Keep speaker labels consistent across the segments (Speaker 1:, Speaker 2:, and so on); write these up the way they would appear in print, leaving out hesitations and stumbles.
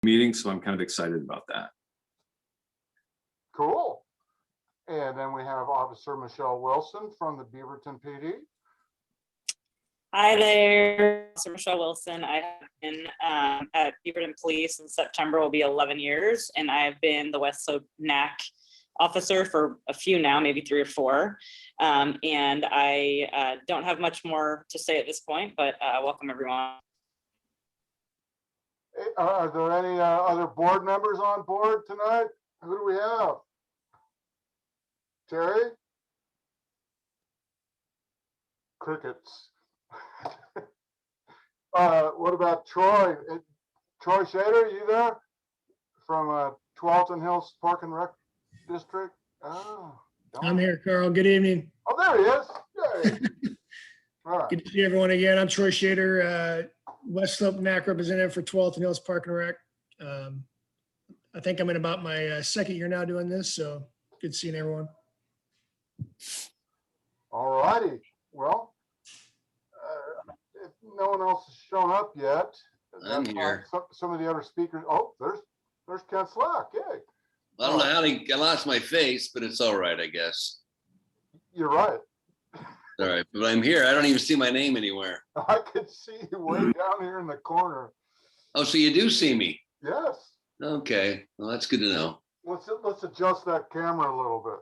Speaker 1: meeting, so I'm kind of excited about that.
Speaker 2: Cool. And then we have Officer Michelle Wilson from the Beaverton PD.
Speaker 3: Hi there, I'm Michelle Wilson. I have been at Beaverton Police in September will be 11 years, and I've been the West Slope NAC officer for a few now, maybe 3 or 4. And I don't have much more to say at this point, but welcome everyone.
Speaker 2: Are there any other board members on board tonight? Who do we have? Terry? Crickets. What about Troy? Troy Schader, you there? From Tualatin Hills Park and Rec District? Oh,
Speaker 4: I'm here, Carl. Good evening.
Speaker 2: Oh, there he is. Yay. All right.
Speaker 4: Good to see everyone again. I'm Troy Schader, West Slope NAC representative for Tualatin Hills Park and Rec. I think I'm in about my second year now doing this, so good seeing everyone.
Speaker 2: All righty. Well, if no one else has shown up yet,
Speaker 5: I'm here.
Speaker 2: Some of the other speakers. Oh, there's Ken Slack. Yay.
Speaker 5: I don't know how I lost my face, but it's all right, I guess.
Speaker 2: You're right.
Speaker 5: All right, but I'm here. I don't even see my name anywhere.
Speaker 2: I could see you way down here in the corner.
Speaker 5: Oh, so you do see me?
Speaker 2: Yes.
Speaker 5: Okay, well, that's good to know.
Speaker 2: Let's adjust that camera a little bit.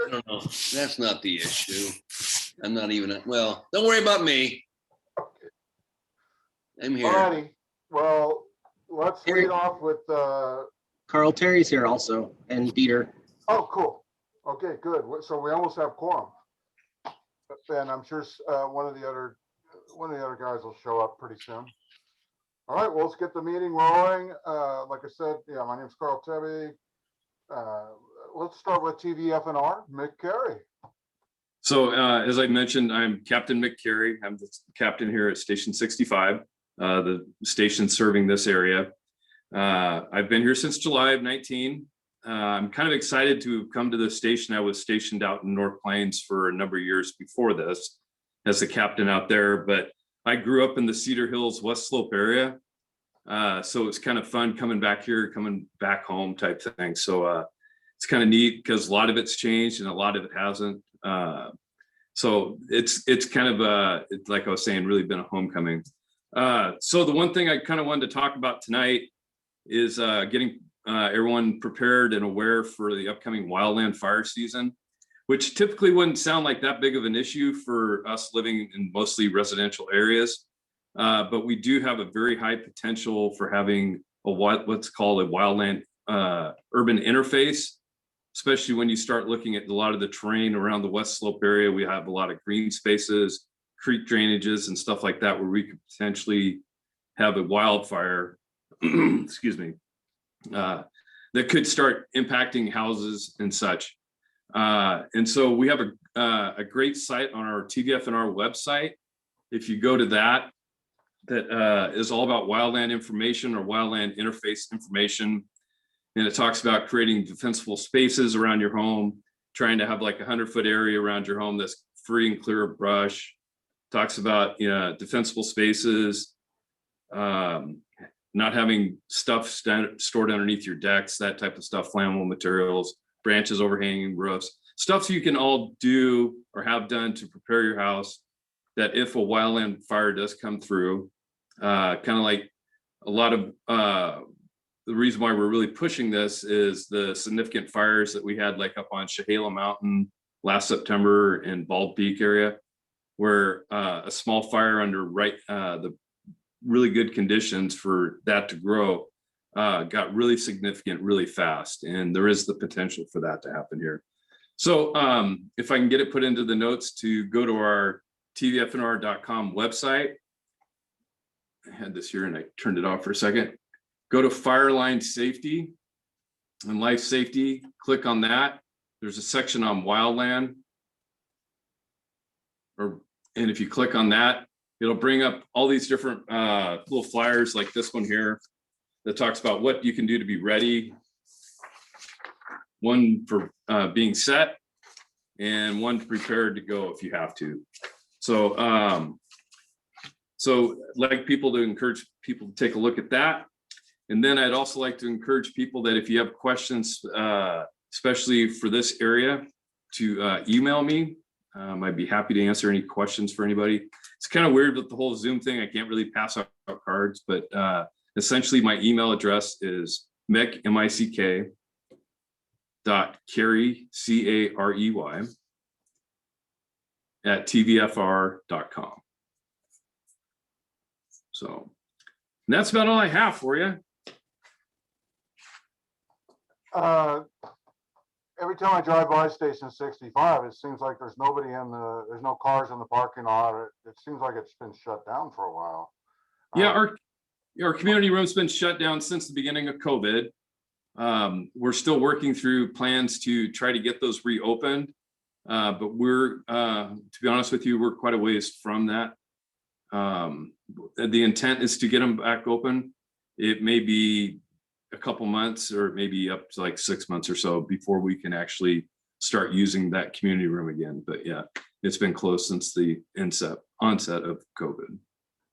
Speaker 5: I don't know. That's not the issue. I'm not even, well, don't worry about me.
Speaker 2: Okay.
Speaker 5: I'm here.
Speaker 2: All righty. Well, let's lead off with
Speaker 6: Carl, Terry's here also, and Peter.
Speaker 2: Oh, cool. Okay, good. So we almost have quorum. And I'm sure one of the other guys will show up pretty soon. All right, well, let's get the meeting rolling. Like I said, yeah, my name is Carl Tebbe. Let's start with TVF&R, Mick Carey.
Speaker 1: So as I mentioned, I'm Captain Mick Carey. I'm the captain here at Station 65, the station serving this area. I've been here since July of 19. I'm kind of excited to come to this station. I was stationed out in North Plains for a number of years before this as the captain out there, but I grew up in the Cedar Hills, West Slope area. So it's kind of fun coming back here, coming back home type thing. So it's kind of neat because a lot of it's changed and a lot of it hasn't. So it's kind of like I was saying, really been a homecoming. So the one thing I kind of wanted to talk about tonight is getting everyone prepared and aware for the upcoming wildland fire season, which typically wouldn't sound like that big of an issue for us living in mostly residential areas. But we do have a very high potential for having what's called a wildland urban interface, especially when you start looking at a lot of the terrain around the West Slope area. We have a lot of green spaces, creek drainages and stuff like that, where we could potentially have a wildfire, excuse me, that could start impacting houses and such. And so we have a great site on our TVF&R website. If you go to that is all about wildland information or wildland interface information. And it talks about creating defensible spaces around your home, trying to have like a 100-foot area around your home that's free and clear of brush. Talks about defensible spaces, not having stuff stored underneath your decks, that type of stuff, flammable materials, branches overhanging roofs, stuff you can all do or have done to prepare your house, that if a wildland fire does come through, kind of like a lot of the reason why we're really pushing this is the significant fires that we had like up on Chehala Mountain last September in Bald Peak area, where a small fire under Wright, the really good conditions for that to grow, got really significant really fast. And there is the potential for that to happen here. So if I can get it put into the notes to go to our tvfnr.com website. I had this here and I turned it off for a second. Go to fire line safety and life safety, click on that. There's a section on wildland. And if you click on that, it'll bring up all these different little flyers like this one here that talks about what you can do to be ready. One for being set and one prepared to go if you have to. So So I'd like people to encourage people to take a look at that. And then I'd also like to encourage people that if you have questions, especially for this area, to email me. I'd be happy to answer any questions for anybody. It's kind of weird with the whole Zoom thing. I can't really pass out cards, but essentially my email address is Mick, M-I-C-K, .Carey, C-A-R-E-Y, at tvfr.com. So that's about all I have for you.
Speaker 2: Every time I drive by Station 65, it seems like there's there's no cars in the parking lot. It seems like it's been shut down for a while.
Speaker 1: Yeah, our community room's been shut down since the beginning of COVID. We're still working through plans to try to get those reopened. But we're, to be honest with you, we're quite a ways from that. The intent is to get them back open. It may be a couple months or maybe up to like 6 months or so before we can actually start using that community room again. But yeah, it's been closed since the onset of COVID.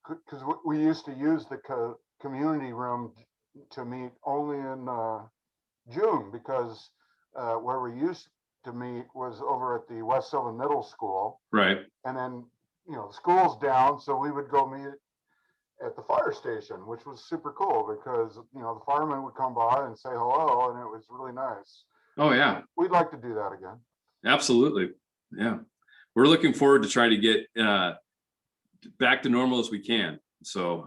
Speaker 2: Because we used to use the community room to meet only in June, because where we used to meet was over at the West Sylvan Middle School.
Speaker 1: Right.
Speaker 2: And then, school's down, so we would go meet at the fire station, which was super cool because, the firemen would come by and say hello, and it was really nice.
Speaker 1: Oh, yeah.
Speaker 2: We'd like to do that again.
Speaker 1: Absolutely. Yeah. We're looking forward to try to get back to normal as we can. So,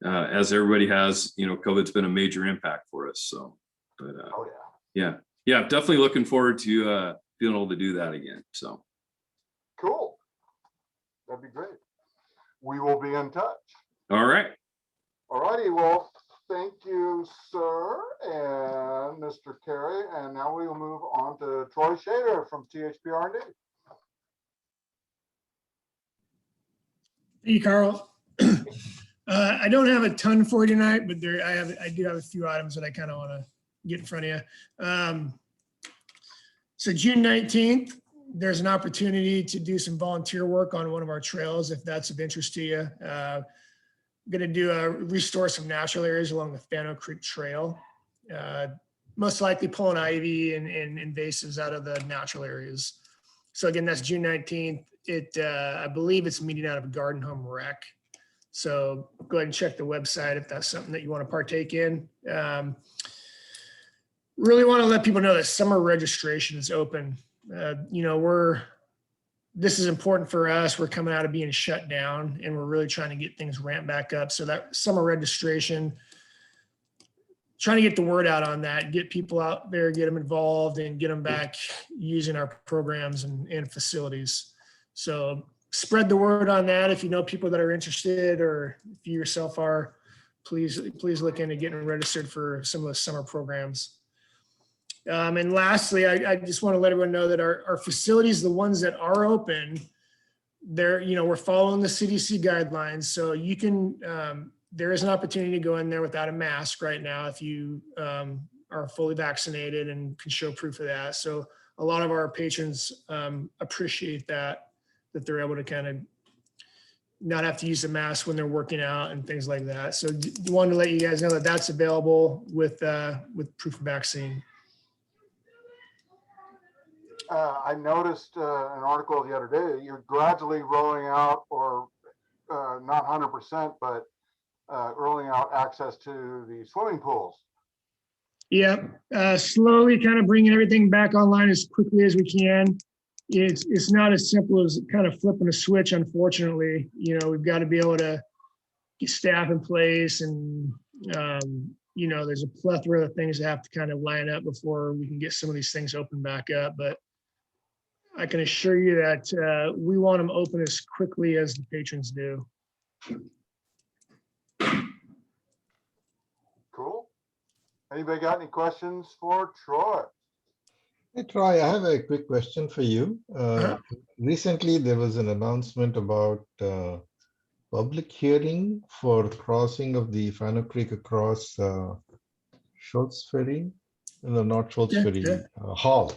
Speaker 1: as everybody has, COVID's been a major impact for us. So, but
Speaker 2: Oh, yeah.
Speaker 1: yeah, definitely looking forward to being able to do that again. So
Speaker 2: Cool. That'd be great. We will be in touch.
Speaker 1: all right.
Speaker 2: All righty. Well, thank you, sir, and Mr. Carey. And now we will move on to Troy Schader from THPR&D.
Speaker 4: Hey, Carl. I don't have a ton for you tonight, but I do have a few items that I kind of want to get in front of you. So June 19th, there's an opportunity to do some volunteer work on one of our trails, if that's of interest to you. I'm going to do restore some natural areas along the Fano Creek Trail. Most likely pulling ivy and invasives out of the natural areas. So again, that's June 19th. I believe it's meeting out of a Garden Home Rec. So go ahead and check the website if that's something that you want to partake in. Really want to let people know that summer registration is open. This is important for us. We're coming out of being shut down and we're really trying to get things ramped back up. So that summer registration, trying to get the word out on that, get people out there, get them involved and get them back using our programs and facilities. So spread the word on that. If you know people that are interested or if you yourself are, please look into getting registered for some of the summer programs. And lastly, I just want to let everyone know that our facilities, the ones that are open, we're following the CDC guidelines. So you can, there is an opportunity to go in there without a mask right now if you are fully vaccinated and can show proof of that. So a lot of our patrons appreciate that they're able to kind of not have to use a mask when they're working out and things like that. So wanted to let you guys know that that's available with proof of vaccine.
Speaker 2: I noticed an article the other day that you're gradually rolling out, or not 100%, but rolling out access to the swimming pools.
Speaker 4: Yeah, slowly kind of bringing everything back online as quickly as we can. It's not as simple as kind of flipping a switch, unfortunately. We've got to be able to get staff in place and, there's a plethora of things that have to kind of line up before we can get some of these things open back up. But I can assure you that we want them open as quickly as the patrons do.
Speaker 2: Cool. Anybody got any questions for Troy?
Speaker 7: Hey, Troy, I have a quick question for you. Recently, there was an announcement about public hearing for crossing of the Fano Creek across Schultz Ferry, no, not Schultz Ferry, Hall.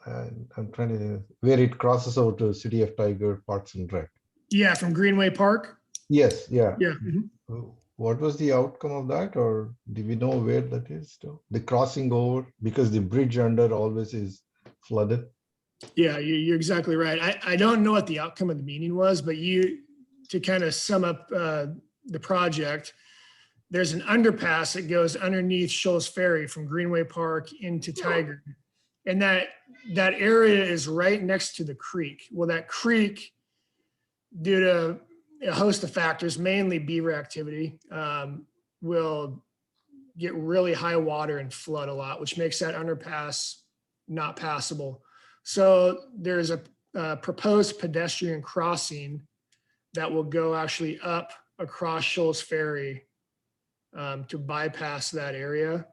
Speaker 7: And I'm trying to, where it crosses over to City of Tiger, Parks and Rec.
Speaker 4: Yeah, from Greenway Park.
Speaker 7: Yes, yeah.
Speaker 4: Yeah. Mhm.
Speaker 7: What was the outcome of that, or do we know where that is still? The crossing over, because the bridge under always is flooded.
Speaker 4: Yeah, you're exactly right. I don't know what the outcome of the meeting was, but to kind of sum up the project, there's an underpass that goes underneath Shoals Ferry from Greenway Park into Tiger. And that area is right next to the creek. Well, that creek, due to a host of factors, mainly beaver activity, will get really high water and flood a lot, which makes that underpass not passable. So there's a proposed pedestrian crossing that will go actually up across Shoals Ferry to bypass that area.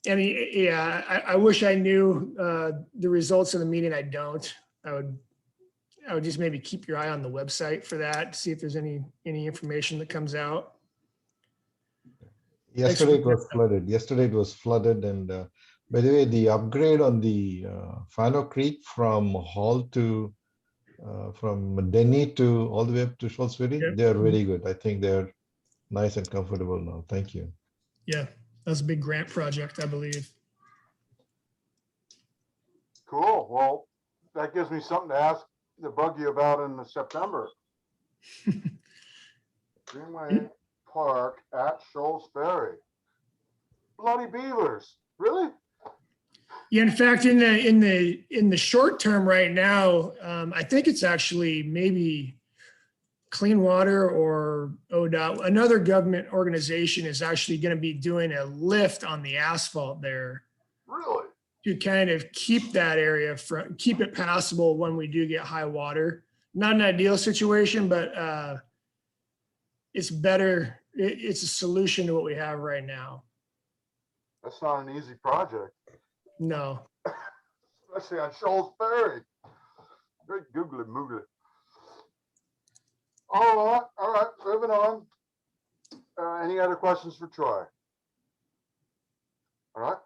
Speaker 4: And yeah, I wish I knew the results of the meeting. I don't. I would just maybe keep your eye on the website for that, to see if there's any information that comes out.
Speaker 7: Yesterday it was flooded. And by the way, the upgrade on the Fano Creek from Hall to from Denny to all the way up to Shoals Ferry,
Speaker 4: Yep.
Speaker 7: they are very good. I think they're nice and comfortable now. Thank you.
Speaker 4: Yeah, that's a big grant project, I believe.
Speaker 2: Cool. Well, that gives me something to bug you about in September. Greenway Park at Shoals Ferry. Bloody beavers, really?
Speaker 4: Yeah, in fact, in the short term right now, I think it's actually maybe Clean Water or ODOT, another government organization, is actually going to be doing a lift on the asphalt there.
Speaker 2: Really?
Speaker 4: To kind of keep that area keep it passable when we do get high water. Not an ideal situation, but it's better. It's a solution to what we have right now.
Speaker 2: That's not an easy project,
Speaker 4: No.
Speaker 2: especially on Shoals Ferry. Very googly moogly. All right, moving on. Any other questions for Troy? All right.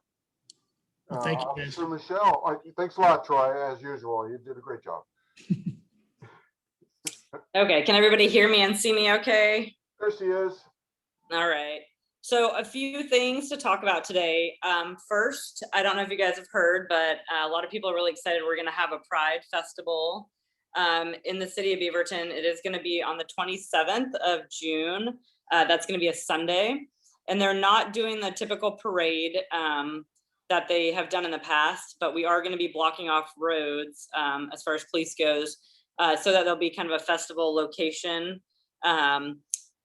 Speaker 4: Well, thank you, guys.
Speaker 2: Officer Michelle, thanks a lot, Troy, as usual. You did a great job.
Speaker 3: Okay, can everybody hear me and see me okay?
Speaker 2: There she is.
Speaker 3: All right. So a few things to talk about today. First, I don't know if you guys have heard, but a lot of people are really excited. We're going to have a Pride Festival in the city of Beaverton. It is going to be on the 27th of June. That's going to be a Sunday. And they're not doing the typical parade that they have done in the past, but we are going to be blocking off roads as far as police goes, so that there'll be kind of a festival location.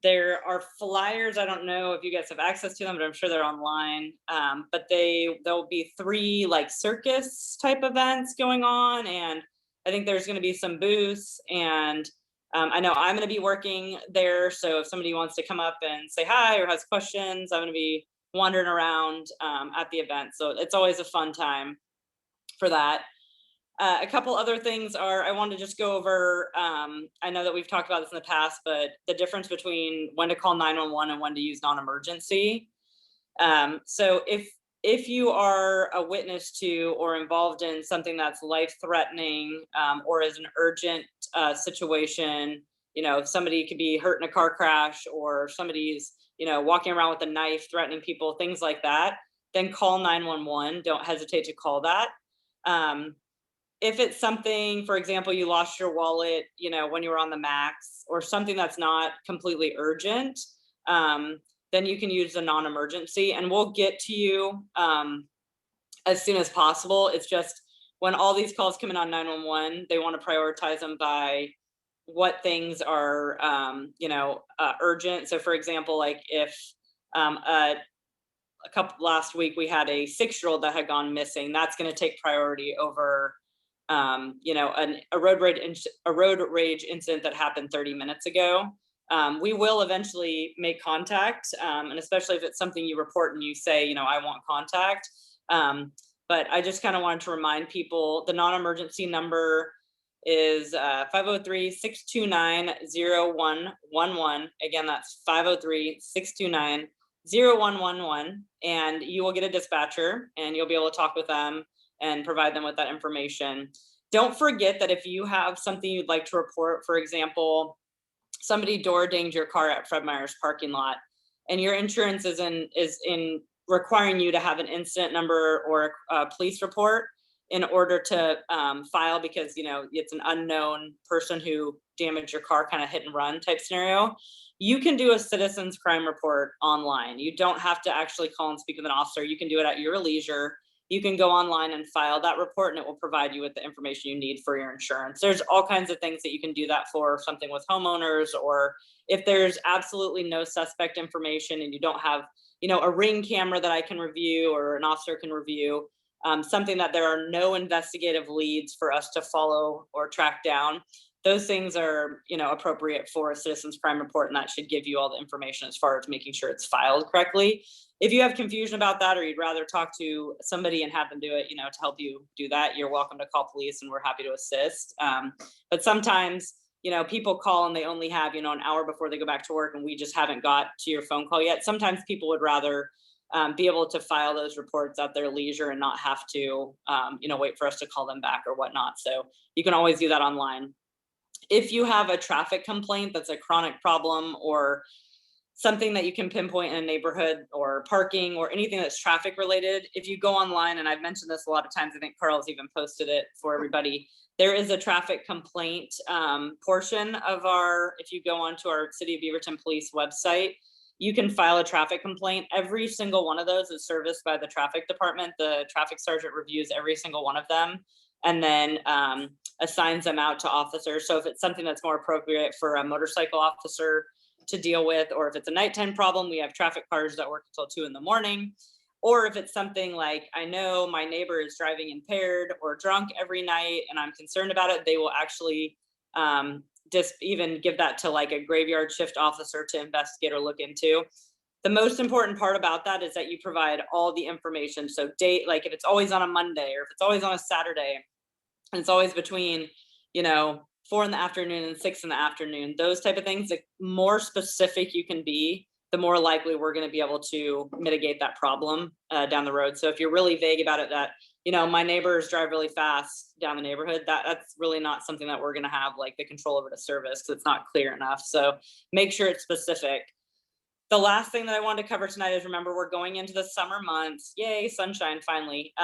Speaker 3: There are flyers. I don't know if you guys have access to them, but I'm sure they're online. But there'll be 3 like circus type events going on, and I think there's going to be some booths. And I know I'm going to be working there, so if somebody wants to come up and say hi or has questions, I'm going to be wandering around at the event. So it's always a fun time for that. A couple other things are, I want to just go over, I know that we've talked about this in the past, but the difference between when to call 911 and when to use non-emergency. So if you are a witness to or involved in something that's life-threatening or is an urgent situation, you know, if somebody could be hurt in a car crash, or somebody's, you know, walking around with a knife threatening people, things like that, then call 911. Don't hesitate to call that. If it's something, for example, you lost your wallet, you know, when you were on the max, or something that's not completely urgent, then you can use the non-emergency, and we'll get to you as soon as possible. It's just when all these calls come in on 911, they want to prioritize them by what things are, you know, urgent. So for example, like if last week we had a 6-year-old that had gone missing, that's going to take priority over you know, a road rage incident that happened 30 minutes ago. We will eventually make contact, and especially if it's something you report and you say, you know, I want contact. But I just kind of wanted to remind people the non-emergency number is 503-629-0111. Again, that's 503-629-0111. And you will get a dispatcher, and you'll be able to talk with them and provide them with that information. Don't forget that if you have something you'd like to report, for example, somebody door dinged your car at Fred Meyer's parking lot, and your insurance is in requiring you to have an incident number or a police report in order to file, because it's an unknown person who damaged your car, kind of hit and run type scenario. You can do a citizen's crime report online. You don't have to actually call and speak with an officer. You can do it at your leisure. You can go online and file that report, and it will provide you with the information you need for your insurance. There's all kinds of things that you can do that for, something with homeowners, or if there's absolutely no suspect information and you don't have, a ring camera that I can review or an officer can review, something that there are no investigative leads for us to follow or track down. Those things are, appropriate for a citizen's crime report, and that should give you all the information as far as making sure it's filed correctly. If you have confusion about that, or you'd rather talk to somebody and have them do it, to help you do that, you're welcome to call police, and we're happy to assist. But sometimes, people call and they only have, an hour before they go back to work, and we just haven't got to your phone call yet. Sometimes people would rather be able to file those reports at their leisure and not have to, wait for us to call them back or whatnot. So you can always do that online. If you have a traffic complaint that's a chronic problem, or something that you can pinpoint in a neighborhood, or parking, or anything that's traffic related, if you go online, and I've mentioned this a lot of times, I think Carl's even posted it for everybody, there is a traffic complaint portion of if you go onto our City of Beaverton Police website, you can file a traffic complaint. Every single one of those is serviced by the traffic department. The traffic sergeant reviews every single one of them, and then assigns them out to officers. So if it's something that's more appropriate for a motorcycle officer to deal with, or if it's a nighttime problem, we have traffic cars that work until 2 a.m. Or if it's something like, I know my neighbor is driving impaired or drunk every night and I'm concerned about it, they will actually just even give that to like a graveyard shift officer to investigate or look into. The most important part about that is that you provide all the information. So date, like if it's always on a Monday, or if it's always on a Saturday, and it's always between, 4 in the afternoon and 6 in the afternoon, those type of things, the more specific you can be, the more likely we're going to be able to mitigate that problem down the road. So if you're really vague about it, that, my neighbors drive really fast down the neighborhood, that's really not something that we're going to have like the control over to service, because it's not clear enough. So make sure it's specific. The last thing that I wanted to cover tonight is, remember, we're going into the summer months. Yay, sunshine, finally.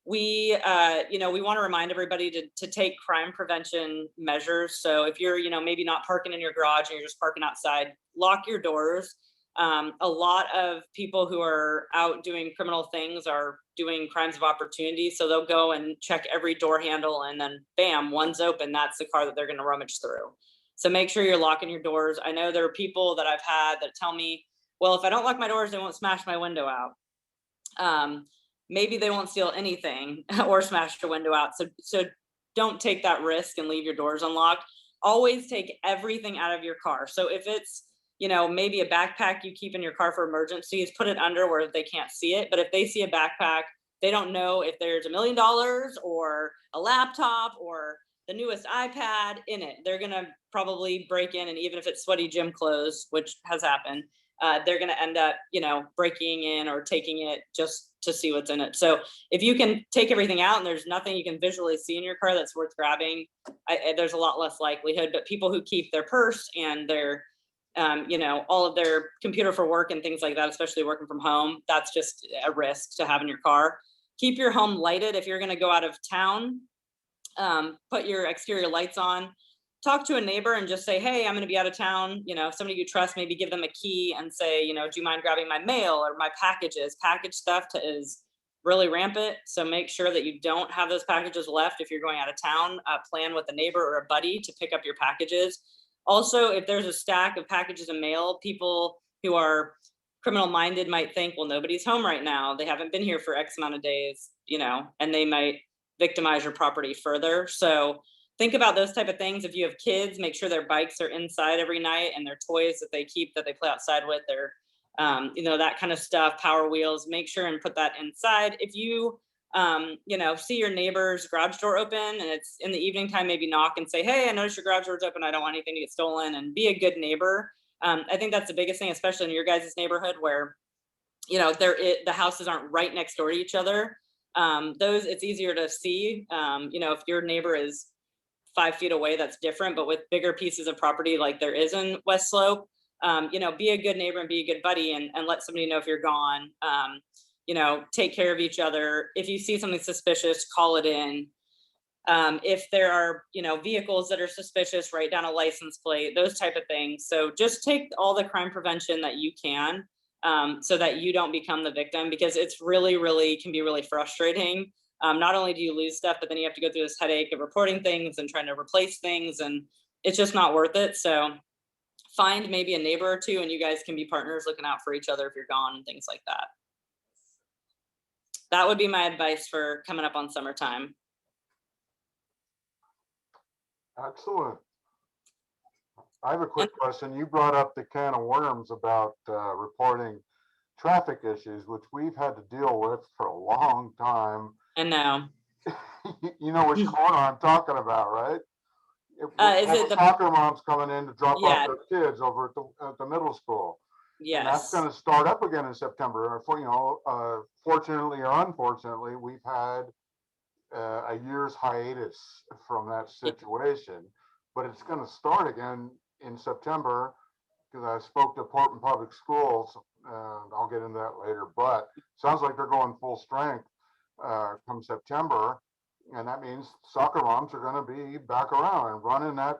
Speaker 3: We want to remind everybody to take crime prevention measures. So if you're, maybe not parking in your garage and you're just parking outside, lock your doors. A lot of people who are out doing criminal things are doing crimes of opportunity. So they'll go and check every door handle, and then bam, one's open. That's the car that they're going to rummage through. So make sure you're locking your doors. I know there are people that I've had that tell me, well, if I don't lock my doors, they won't smash my window out. Maybe they won't steal anything or smash your window out. So don't take that risk and leave your doors unlocked. Always take everything out of your car. So if it's, maybe a backpack you keep in your car for emergencies, put it under where they can't see it. But if they see a backpack, they don't know if there's $1 million or a laptop or the newest iPad in it. They're going to probably break in, and even if it's sweaty gym clothes, which has happened, they're going to end up, breaking in or taking it just to see what's in it. So if you can take everything out and there's nothing you can visually see in your car that's worth grabbing, there's a lot less likelihood. But people who keep their purse and their, all of their computer for work and things like that, especially working from home, that's just a risk to have in your car. Keep your home lighted. If you're going to go out of town, put your exterior lights on. Talk to a neighbor and just say, hey, I'm going to be out of town. If somebody you trust, maybe give them a key and say, do you mind grabbing my mail or my packages? Package theft is really rampant. So make sure that you don't have those packages left. If you're going out of town, plan with a neighbor or a buddy to pick up your packages. Also, if there's a stack of packages and mail, people who are criminal minded might think, well, nobody's home right now. They haven't been here for X amount of days, and they might victimize your property further. So think about those type of things. If you have kids, make sure their bikes are inside every night, and their toys that they keep that they play outside with, their, that kind of stuff, power wheels, make sure and put that inside. If you, see your neighbor's garage door open and it's in the evening time, maybe knock and say, hey, I noticed your garage door's open. I don't want anything to get stolen, and be a good neighbor. I think that's the biggest thing, especially in your guys' neighborhood where, the houses aren't right next door to each other. Those, it's easier to see. If your neighbor is 5 feet away, that's different, but with bigger pieces of property like there is in West Slope, be a good neighbor and be a good buddy and let somebody know if you're gone. Take care of each other. If you see something suspicious, call it in. If there are, vehicles that are suspicious, write down a license plate, those type of things. So just take all the crime prevention that you can, so that you don't become the victim, because it's really can be really frustrating. Not only do you lose stuff, but then you have to go through this headache of reporting things and trying to replace things, and it's just not worth it. So find maybe a neighbor or two, and you guys can be partners looking out for each other if you're gone and things like that. That would be my advice for coming up on summertime.
Speaker 2: Excellent. I have a quick question. You brought up the can of worms about reporting traffic issues, which we've had to deal with for a long time.
Speaker 3: I know.
Speaker 2: You know which corner I'm talking about, right?
Speaker 3: Is it the
Speaker 2: soccer moms coming in to drop
Speaker 3: Yeah.
Speaker 2: off their kids over at the middle school? And that's
Speaker 3: Yes.
Speaker 2: going to start up again in September. Fortunately or unfortunately, we've had a year's hiatus from that situation, but it's going to start again in September, because I spoke to Portland Public Schools, and I'll get into that later, but sounds like they're going full strength come September, and that means soccer moms are going to be back around and running that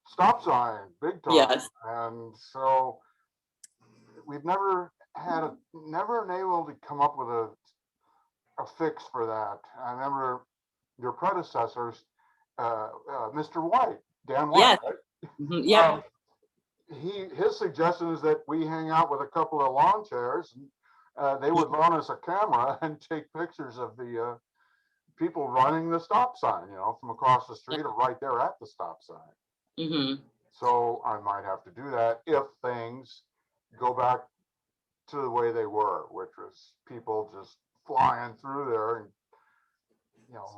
Speaker 2: stop sign big time.
Speaker 3: Yes.
Speaker 2: And so we've never been able to come up with a fix for that. I remember your predecessors, Mr. White, Dan White,
Speaker 3: Yes.
Speaker 2: right?
Speaker 3: Mhm. Yeah.
Speaker 2: His suggestion is that we hang out with a couple of lawn chairs, and they would loan us a camera and take pictures of the people running the stop sign, from across the street or right there at the stop sign.
Speaker 3: Mm-hmm.
Speaker 2: So I might have to do that if things go back to the way they were, which was people just flying through there and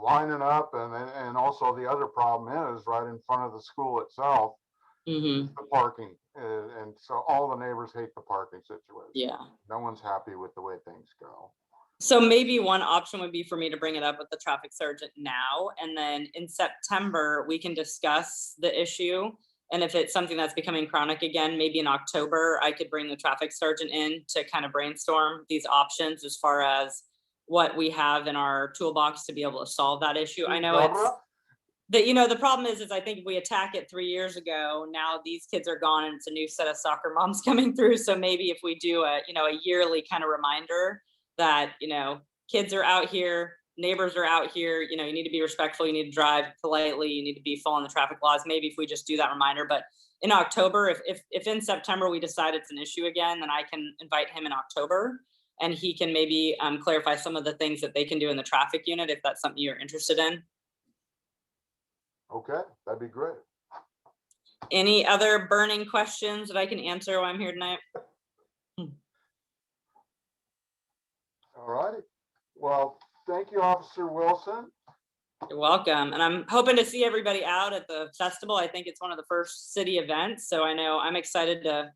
Speaker 2: lining up, and also the other problem is right in front of the school itself,
Speaker 3: Mm-hmm.
Speaker 2: the parking, and so all the neighbors hate the parking situation.
Speaker 3: Yeah.
Speaker 2: No one's happy with the way things go.
Speaker 3: So maybe one option would be for me to bring it up with the traffic sergeant now, and then in September, we can discuss the issue. And if it's something that's becoming chronic again, maybe in October, I could bring the traffic sergeant in to kind of brainstorm these options as far as what we have in our toolbox to be able to solve that issue. I know it's the problem is I think if we attack it 3 years ago, now these kids are gone and it's a new set of soccer moms coming through. So maybe if we do a yearly kind of reminder that, kids are out here, neighbors are out here, you need to be respectful, you need to drive politely, you need to be following the traffic laws. Maybe if we just do that reminder, but in October, if in September we decide it's an issue again, then I can invite him in October and he can maybe clarify some of the things that they can do in the traffic unit, if that's something you're interested in.
Speaker 2: Okay, that'd be great.
Speaker 3: Any other burning questions that I can answer while I'm here tonight?
Speaker 2: All righty. Well, thank you, Officer Wilson.
Speaker 3: You're welcome. And I'm hoping to see everybody out at the festival. I think it's one of the first city events. So I know I'm excited to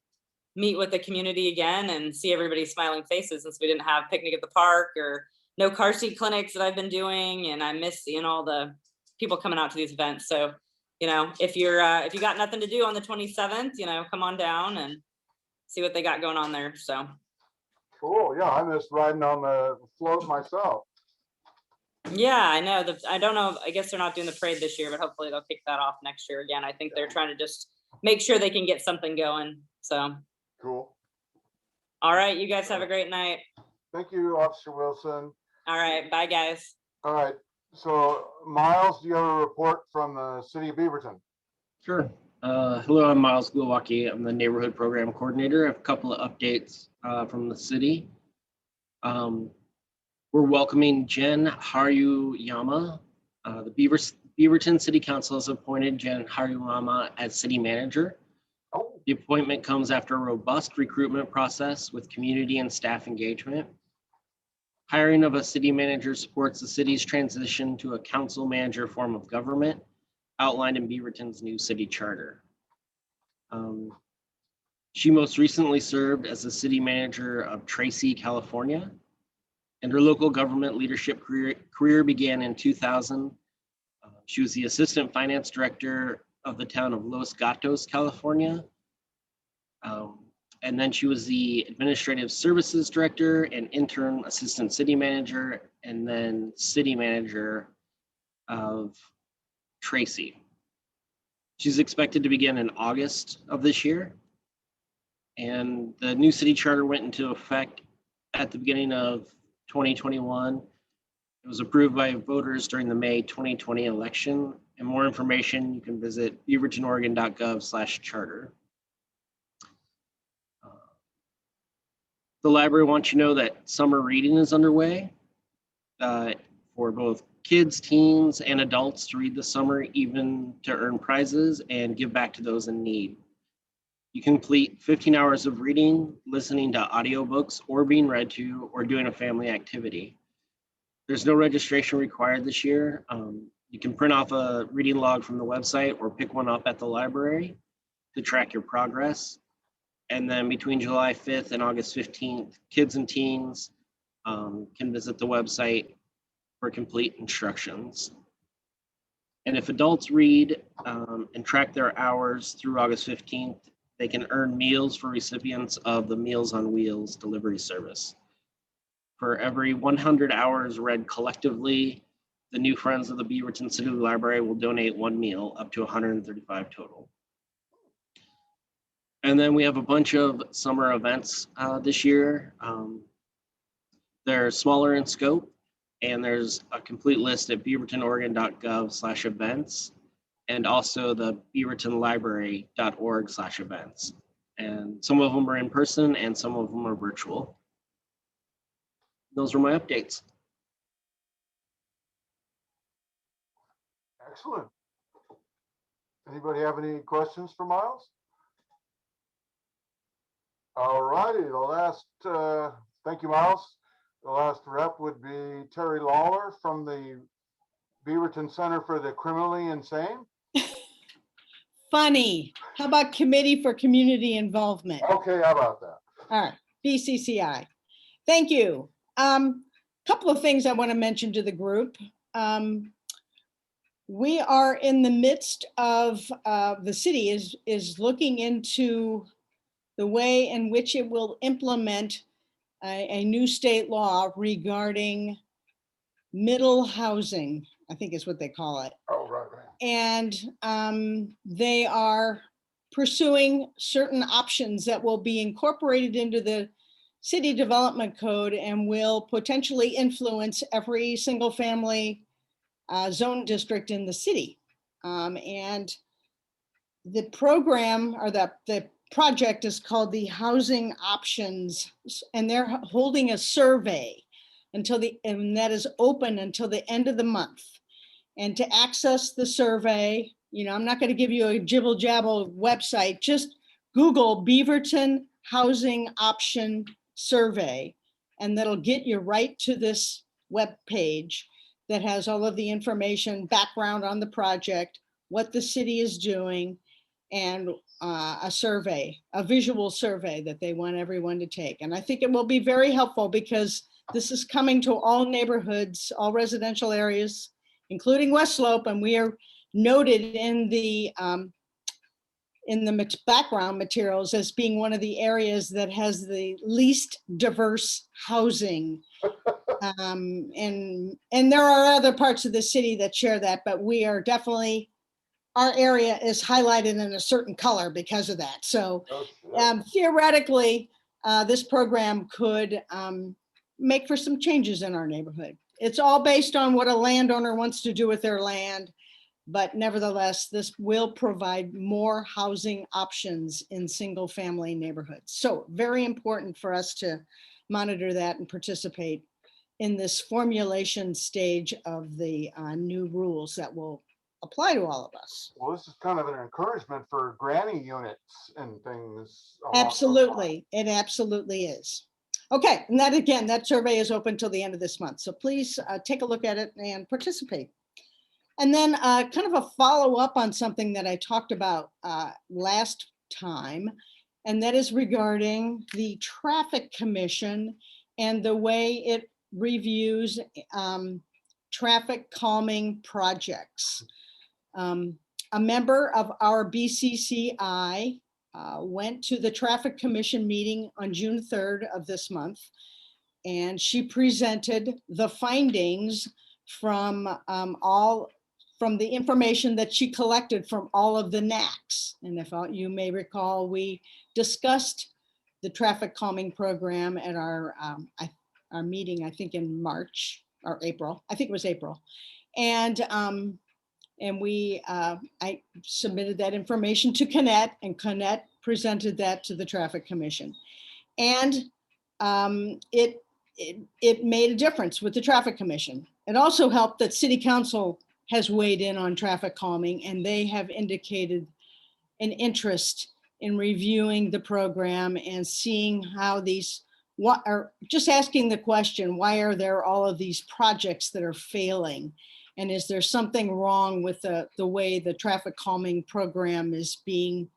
Speaker 3: meet with the community again and see everybody's smiling faces, since we didn't have picnic at the park or no car seat clinics that I've been doing. And I miss seeing all the people coming out to these events. So, if you got nothing to do on the 27th, come on down and see what they got going on there. So.
Speaker 2: Cool. Yeah, I missed riding on the float myself.
Speaker 3: Yeah, I know. I don't know. I guess they're not doing the parade this year, but hopefully they'll kick that off next year again. I think they're trying to just make sure they can get something going. So.
Speaker 2: Cool.
Speaker 3: All right. You guys have a great night.
Speaker 2: Thank you, Officer Wilson.
Speaker 3: All right. Bye, guys.
Speaker 2: All right. So, Miles, do you have a report from the city of Beaverton?
Speaker 6: Sure. Hello, I'm Miles Glowacki. I'm the neighborhood program coordinator. I have a couple of updates from the city. We're welcoming Jen Haruyama. The Beaverton City Council has appointed Jen Haruyama as city manager.
Speaker 2: Oh,
Speaker 6: The appointment comes after a robust recruitment process with community and staff engagement. Hiring of a city manager supports the city's transition to a council manager form of government outlined in Beaverton's new city charter. She most recently served as the city manager of Tracy, California, and her local government leadership career began in 2000. She was the assistant finance director of the town of Los Gatos, California. And then she was the administrative services director and interim assistant city manager, and then city manager of Tracy. She's expected to begin in August of this year. And the new city charter went into effect at the beginning of 2021. It was approved by voters during the May 2020 election. And more information, you can visit beavertonoregon.gov/charter. The library wants you to know that summer reading is underway for both kids, teens, and adults to read this summer, even to earn prizes and give back to those in need. You can complete 15 hours of reading, listening to audiobooks, or being read to, or doing a family activity. There's no registration required this year. You can print off a reading log from the website or pick one up at the library to track your progress. And then between July 5th and August 15th, kids and teens can visit the website for complete instructions. And if adults read and track their hours through August 15th, they can earn meals for recipients of the Meals on Wheels delivery service. For every 100 hours read collectively, the new Friends of the Beaverton City Library will donate one meal, up to 135 total. And then we have a bunch of summer events this year. They're smaller in scope, and there's a complete list at beavertonoregon.gov/events, and also the beavertonlibrary.org/events. And some of them are in person and some of them are virtual. Those are my updates.
Speaker 2: Excellent. Anybody have any questions for Miles? All righty, the last, thank you, Miles. The last rep would be Terry Lawler from the Beaverton Center for the Criminally Insane.
Speaker 8: Funny. How about Committee for Community Involvement?
Speaker 2: Okay, how about that?
Speaker 8: All right, BCCI. Thank you. Couple of things I want to mention to the group. We are in the midst of, the city is looking into the way in which it will implement a new state law regarding middle housing, I think is what they call it.
Speaker 2: Oh, right.
Speaker 8: And they are pursuing certain options that will be incorporated into the city development code and will potentially influence every single family zone district in the city. And the program, or the project, is called the Housing Options, and they're holding a survey and that is open until the end of the month. And to access the survey, I'm not going to give you a jibble jabble website, just Google Beaverton Housing Option Survey, and that'll get you right to this web page that has all of the information, background on the project, what the city is doing, and a survey, a visual survey that they want everyone to take. And I think it will be very helpful because this is coming to all neighborhoods, all residential areas, including West Slope, and we are noted in the background materials as being one of the areas that has the least diverse housing. And there are other parts of the city that share that, but we are definitely, our area is highlighted in a certain color because of that. So theoretically, this program could make for some changes in our neighborhood. It's all based on what a landowner wants to do with their land, but nevertheless, this will provide more housing options in single family neighborhoods. So very important for us to monitor that and participate in this formulation stage of the new rules that will apply to all of us.
Speaker 2: Well, this is kind of an encouragement for granny units and things.
Speaker 8: Absolutely, it absolutely is. Okay, and that again, that survey is open till the end of this month. So please take a look at it and participate. And then kind of a follow up on something that I talked about last time, and that is regarding the Traffic Commission and the way it reviews traffic calming projects. A member of our BCCI went to the Traffic Commission meeting on June 3rd of this month, and she presented the findings from from the information that she collected from all of the NACs. And if you may recall, we discussed the traffic calming program at our meeting, I think in March or April. I think it was April. And I submitted that information to Connect, and Connect presented that to the Traffic Commission. And it made a difference with the Traffic Commission. It also helped that City Council has weighed in on traffic calming, and they have indicated an interest in reviewing the program and seeing how just asking the question, why are there all of these projects that are failing? And is there something wrong with the way the traffic calming program is being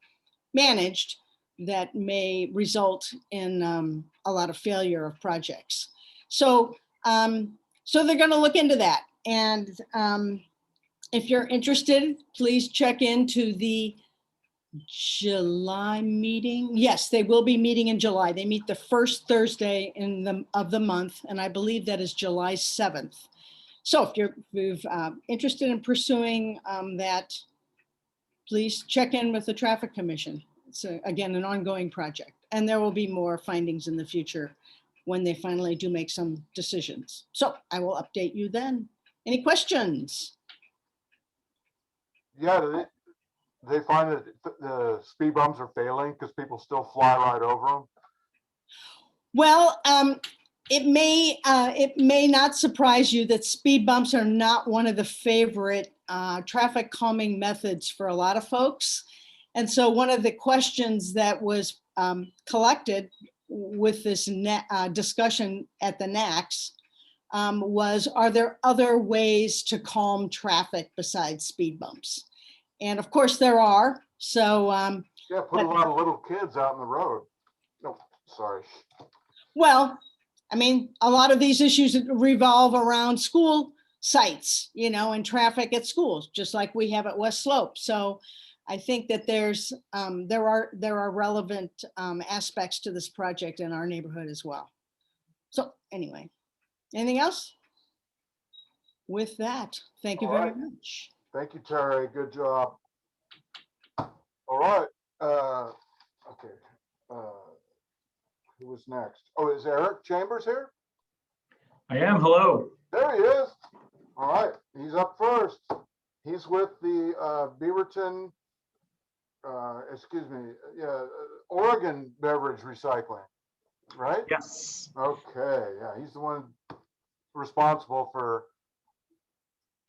Speaker 8: managed that may result in a lot of failure of projects? So they're going to look into that. And if you're interested, please check into the July meeting. Yes, they will be meeting in July. They meet the first Thursday of the month, and I believe that is July 7th. So if you're interested in pursuing that, please check in with the Traffic Commission. It's again an ongoing project, and there will be more findings in the future when they finally do make some decisions. So I will update you then. Any questions?
Speaker 2: Yeah, they find that the speed bumps are failing because people still fly right over them.
Speaker 8: Well, it may not surprise you that speed bumps are not one of the favorite traffic calming methods for a lot of folks. And so one of the questions that was collected with this discussion at the NACs was, are there other ways to calm traffic besides speed bumps? And of course there are. So
Speaker 2: yeah, put a lot of little kids out in the road. No, sorry.
Speaker 8: Well, I mean, a lot of these issues revolve around school sites, you know, and traffic at schools, just like we have at West Slope. So I think that there are relevant aspects to this project in our neighborhood as well. So anyway, anything else? With that, thank you very much.
Speaker 2: Thank you, Terry. Good job. All right. Okay. Who was next? Oh, is Erick Chambers here?
Speaker 9: I am. Hello.
Speaker 2: There he is. All right. He's up first. He's with the Beaverton, Oregon Beverage Recycling, right?
Speaker 9: Yes.
Speaker 2: Okay. Yeah, he's the one responsible for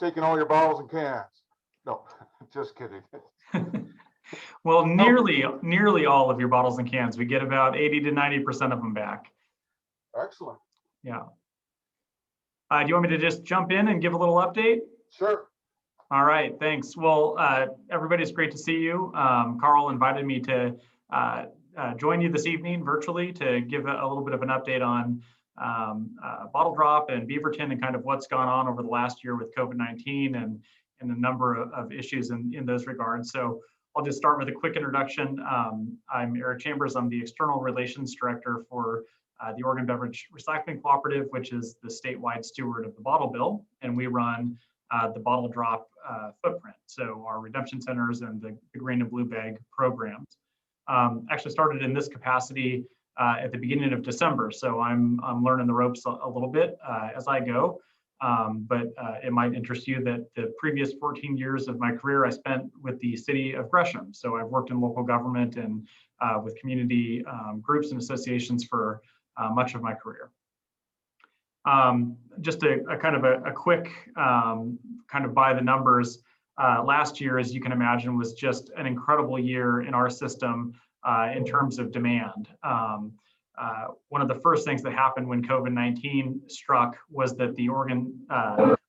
Speaker 2: taking all your bottles and cans. No, just kidding.
Speaker 9: Well, nearly all of your bottles and cans. We get about 80 to 90% of them back.
Speaker 2: Excellent.
Speaker 9: Yeah. Do you want me to just jump in and give a little update?
Speaker 2: Sure.
Speaker 9: All right, thanks. Well, everybody, it's great to see you. Carl invited me to join you this evening virtually to give a little bit of an update on bottle drop and Beaverton and kind of what's gone on over the last year with COVID-19 and the number of issues in those regards. So I'll just start with a quick introduction. I'm Erick Chambers. I'm the External Relations Director for the Oregon Beverage Recycling Cooperative, which is the statewide steward of the bottle bill. And we run the bottle drop footprint. So our redemption centers and the green and blue bag programs. Actually started in this capacity at the beginning of December. So I'm learning the ropes a little bit as I go. But it might interest you that the previous 14 years of my career I spent with the city of Gresham. So I've worked in local government and with community groups and associations for much of my career. Just a kind of a quick kind of by the numbers. Last year, as you can imagine, was just an incredible year in our system in terms of demand. One of the first things that happened when COVID-19 struck was that the Oregon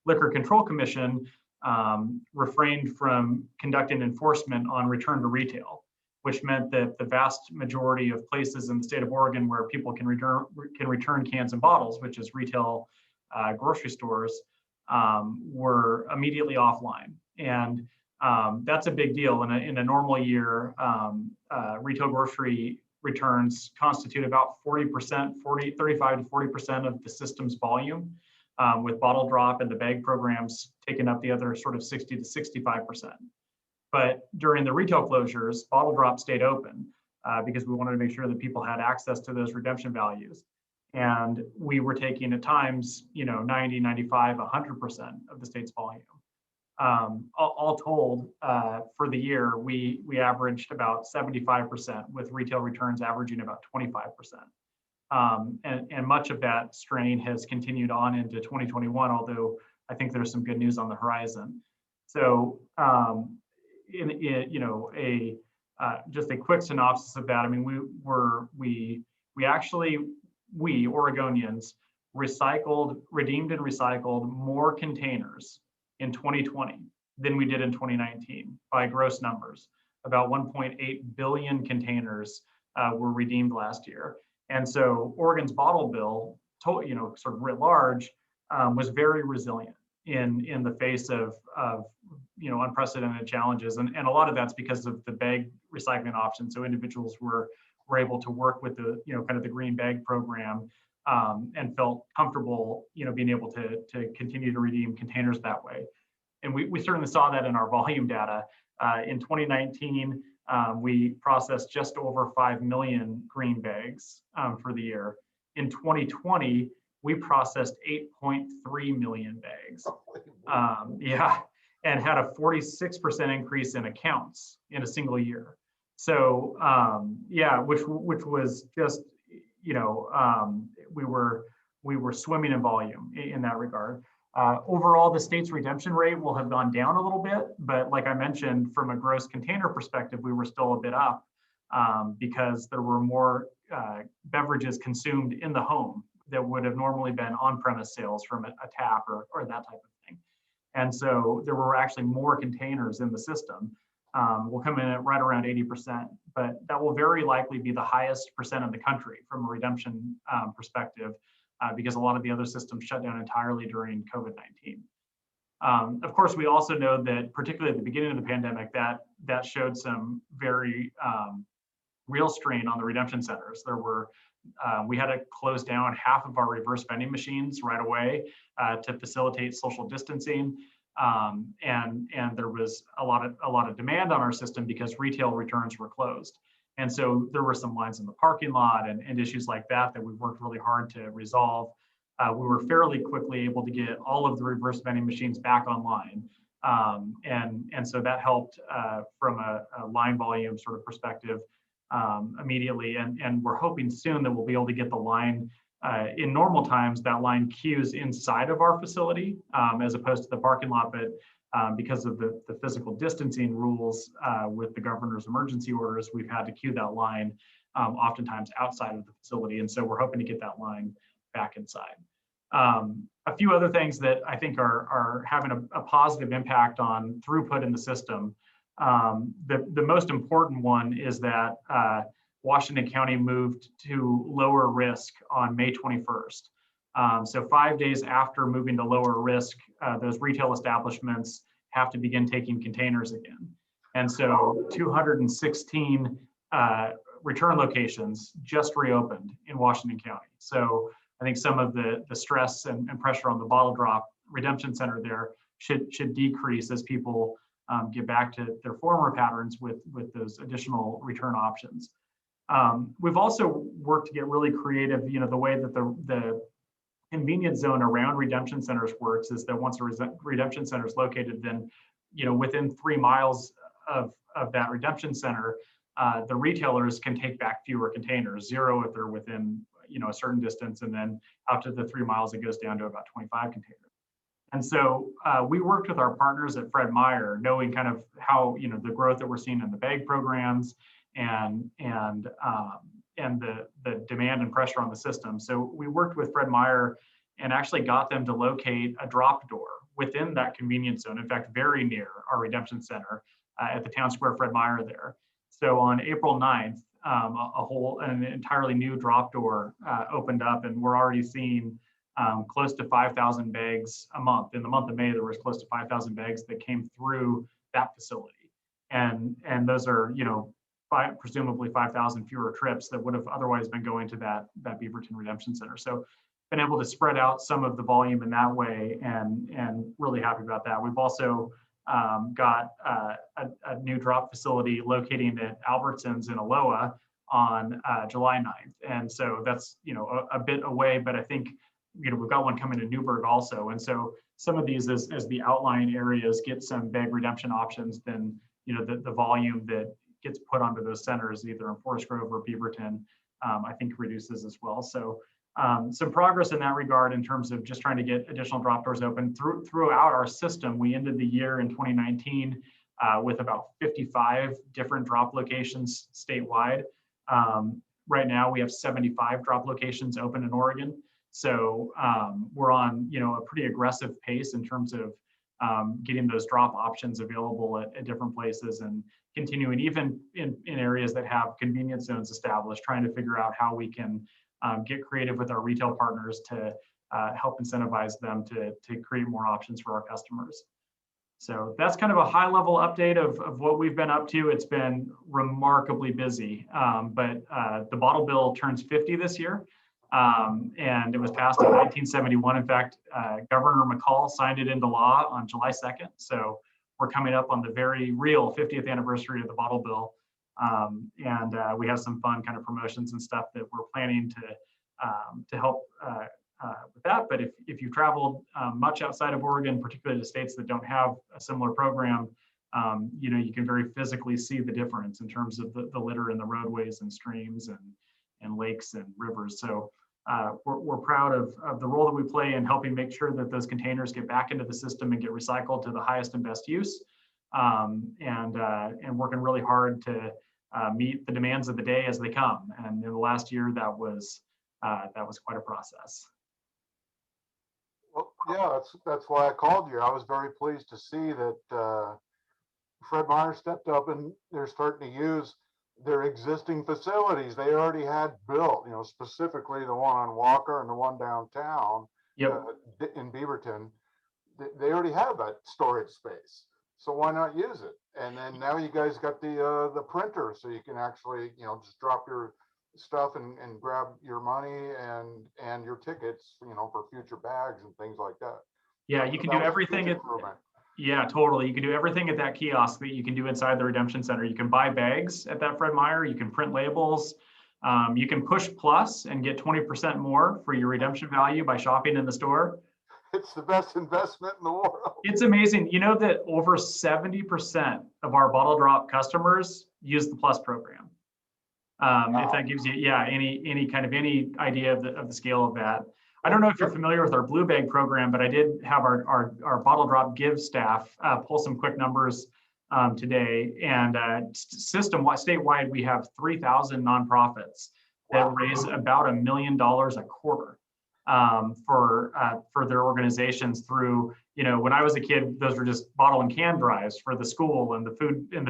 Speaker 9: Liquor Control Commission refrained from conducting enforcement on return to retail, which meant that the vast majority of places in the state of Oregon where people can return cans and bottles, which is retail grocery stores were immediately offline. And that's a big deal. In a normal year, retail grocery returns constitute about 35 to 40% of the system's volume, with bottle drop and the bag programs taking up the other sort of 60 to 65%. But during the retail closures, bottle drop stayed open because we wanted to make sure that people had access to those redemption values. And we were taking at times, 90, 95, 100% of the state's volume. All told, for the year, we averaged about 75%, with retail returns averaging about 25%. And much of that strain has continued on into 2021, although I think there's some good news on the horizon. So, just a quick synopsis of that. I mean, we Oregonians redeemed and recycled more containers in 2020 than we did in 2019 by gross numbers. About 1.8 billion containers were redeemed last year. And so Oregon's bottle bill, sort of writ large, was very resilient in the face of unprecedented challenges. And a lot of that's because of the bag recycling option. So individuals were able to work with the, kind of the green bag program, and felt comfortable, being able to continue to redeem containers that way. And we certainly saw that in our volume data. In 2019, we processed just over 5 million green bags for the year. In 2020, we processed 8.3 million bags. And had a 46% increase in accounts in a single year. So which was just, we were swimming in volume in that regard. Overall, the state's redemption rate will have gone down a little bit, but like I mentioned, from a gross container perspective, we were still a bit up because there were more beverages consumed in the home that would have normally been on-premise sales from a tap or that type of thing. And so there were actually more containers in the system. We'll come in at right around 80%, but that will very likely be the highest percent in the country from a redemption perspective, because a lot of the other systems shut down entirely during COVID-19. Of course, we also know that particularly at the beginning of the pandemic, that showed some very real strain on the redemption centers. We had to close down half of our reverse vending machines right away to facilitate social distancing. And there was a lot of demand on our system because retail returns were closed. And so there were some lines in the parking lot and issues like that we worked really hard to resolve. We were fairly quickly able to get all of the reverse vending machines back online. And so that helped from a line volume sort of perspective immediately. And we're hoping soon that we'll be able to get the line, in normal times, that line queues inside of our facility as opposed to the parking lot, but because of the physical distancing rules with the governor's emergency orders, we've had to queue that line oftentimes outside of the facility. And so we're hoping to get that line back inside. A few other things that I think are having a positive impact on throughput in the system. The most important one is that Washington County moved to lower risk on May 21st. So 5 days after moving to lower risk, those retail establishments have to begin taking containers again. And so 216 return locations just reopened in Washington County. So I think some of the stress and pressure on the bottle drop redemption center there should decrease as people get back to their former patterns with those additional return options. We've also worked to get really creative. The way that the convenience zone around redemption centers works is that once a redemption center is located, then within 3 miles of that redemption center, the retailers can take back fewer containers, 0 if they're within a certain distance, and then out to the 3 miles it goes down to about 25 containers. And so we worked with our partners at Fred Meyer, knowing kind of how the growth that we're seeing in the bag programs and the demand and pressure on the system. So we worked with Fred Meyer and actually got them to locate a drop door within that convenience zone. In fact, very near our redemption center at the Town Square Fred Meyer there. So on April 9th, an entirely new drop door opened up, and we're already seeing close to 5,000 bags a month. In the month of May, there was close to 5,000 bags that came through that facility. And those are, presumably 5,000 fewer trips that would have otherwise been going to that Beaverton Redemption Center. So been able to spread out some of the volume in that way, and really happy about that. We've also got a new drop facility locating at Albertsons in Aloha on July 9th. And so that's, a bit away, but I think, we've got one coming to Newburgh also. And so some of these, as the outlying areas get some bag redemption options, then, the volume that gets put onto those centers, either in Forest Grove or Beaverton, I think reduces as well. So some progress in that regard in terms of just trying to get additional drop doors open throughout our system. We ended the year in 2019 with about 55 different drop locations statewide. Right now we have 75 drop locations open in Oregon. So we're on, a pretty aggressive pace in terms of getting those drop options available at different places, and continuing even in areas that have convenience zones established, trying to figure out how we can get creative with our retail partners to help incentivize them to create more options for our customers. So that's kind of a high level update of what we've been up to. It's been remarkably busy, but the bottle bill turns 50 this year. And it was passed in 1971. In fact, Governor McCall signed it into law on July 2nd. So we're coming up on the very real 50th anniversary of the bottle bill. And we have some fun kind of promotions and stuff that we're planning to help with that. But if you've traveled much outside of Oregon, particularly the states that don't have a similar program, you can very physically see the difference in terms of the litter in the roadways and streams and lakes and rivers. So we're proud of the role that we play in helping make sure that those containers get back into the system and get recycled to the highest and best use, and working really hard to meet the demands of the day as they come. And in the last year, that was quite a process.
Speaker 2: Well, yeah, that's why I called you. I was very pleased to see that Fred Meyer stepped up and they're starting to use their existing facilities they already had built, specifically the one on Walker and the one downtown.
Speaker 9: Yep.
Speaker 2: In Beaverton. They already have that storage space. So why not use it? And then now you guys got the printer, so you can actually, just drop your stuff and grab your money and your tickets, for future bags and things like that.
Speaker 9: Yeah, you can do everything. Yeah, totally. You can do everything at that kiosk that you can do inside the Redemption Center. You can buy bags at that Fred Meyer. You can print labels. You can push plus and get 20% more for your redemption value by shopping in the store.
Speaker 2: It's the best investment in the world.
Speaker 9: It's amazing. You know that over 70% of our bottle drop customers use the plus program. Wow. If that gives you, any idea of the scale of that. I don't know if you're familiar with our Blue Bag program, but I did have our Bottle Drop Give staff pull some quick numbers today. And statewide, we have 3,000 nonprofits that raise about $1 million a quarter for their organizations through, when I was a kid, those were just bottle and can drives for the school and the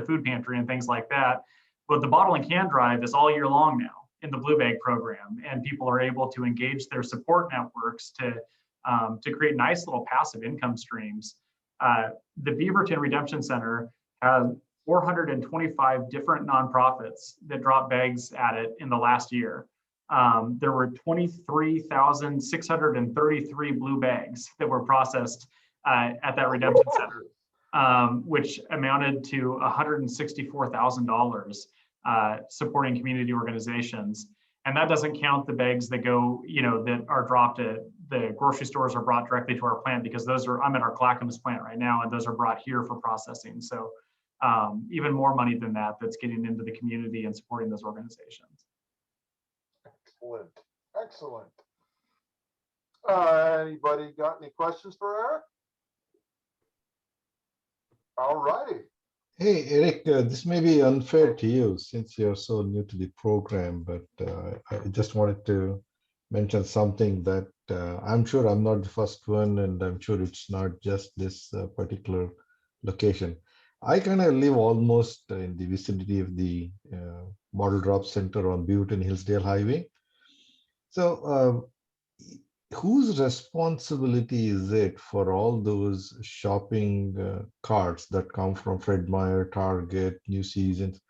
Speaker 9: food pantry and things like that. But the bottle and can drive is all year long now in the Blue Bag program, and people are able to engage their support networks to create nice little passive income streams. The Beaverton Redemption Center has 425 different nonprofits that drop bags at it in the last year. There were 23,633 blue bags that were processed at that Redemption Center, which amounted to $164,000 supporting community organizations. And that doesn't count the bags that go, that are dropped at the grocery stores or brought directly to our plant, because I'm at our Clackamas plant right now, and those are brought here for processing. So even more money than that's getting into the community and supporting those organizations.
Speaker 2: Excellent. Anybody got any questions for Eric? All righty.
Speaker 7: Hey, Eric, this may be unfair to you since you're so new to the program, but I just wanted to mention something that I'm sure I'm not the first one, and I'm sure it's not just this particular location. I kind of live almost in the vicinity of the Bottle Drop Center on Beaverton Hillsdale Highway. So whose responsibility is it for all those shopping carts that come from Fred Meyer, Target, New Seasons?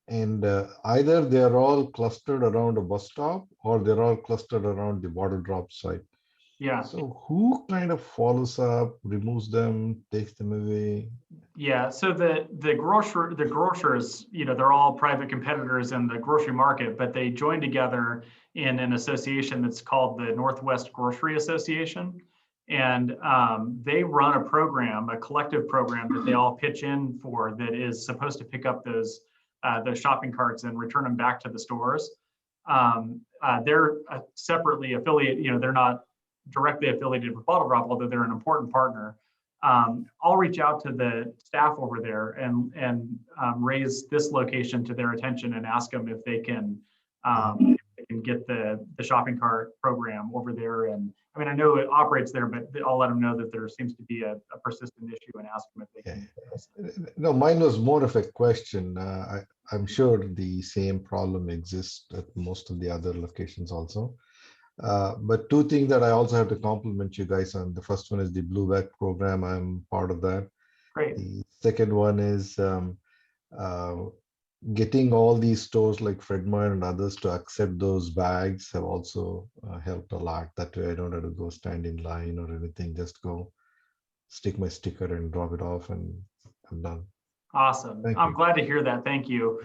Speaker 7: And either they're all clustered around a bus stop or they're all clustered around the bottle drop site.
Speaker 9: Yeah.
Speaker 7: So who kind of follows up, removes them, takes them away?
Speaker 9: Yeah, so the grocers, you know, they're all private competitors in the grocery market, but they join together in an association that's called the Northwest Grocery Association. And they run a program, a collective program that they all pitch in for that is supposed to pick up those shopping carts and return them back to the stores. They're separately affiliated, you know, they're not directly affiliated with Bottle Drop, although they're an important partner. I'll reach out to the staff over there and raise this location to their attention and ask them if they can get the shopping cart program over there. And I mean, I know it operates there, but I'll let them know that there seems to be a persistent issue and ask them if they can.
Speaker 7: No, mine was more of a question. I'm sure the same problem exists at most of the other locations also. But two things that I also have to compliment you guys on. The first one is the Blue Bag program. I'm part of that.
Speaker 9: Great.
Speaker 7: The second one is getting all these stores like Fred Meyer and others to accept those bags have also helped a lot. That way I don't have to go stand in line or anything. Just go stick my sticker and drop it off and I'm done.
Speaker 9: Awesome. I'm glad to hear that. Thank you.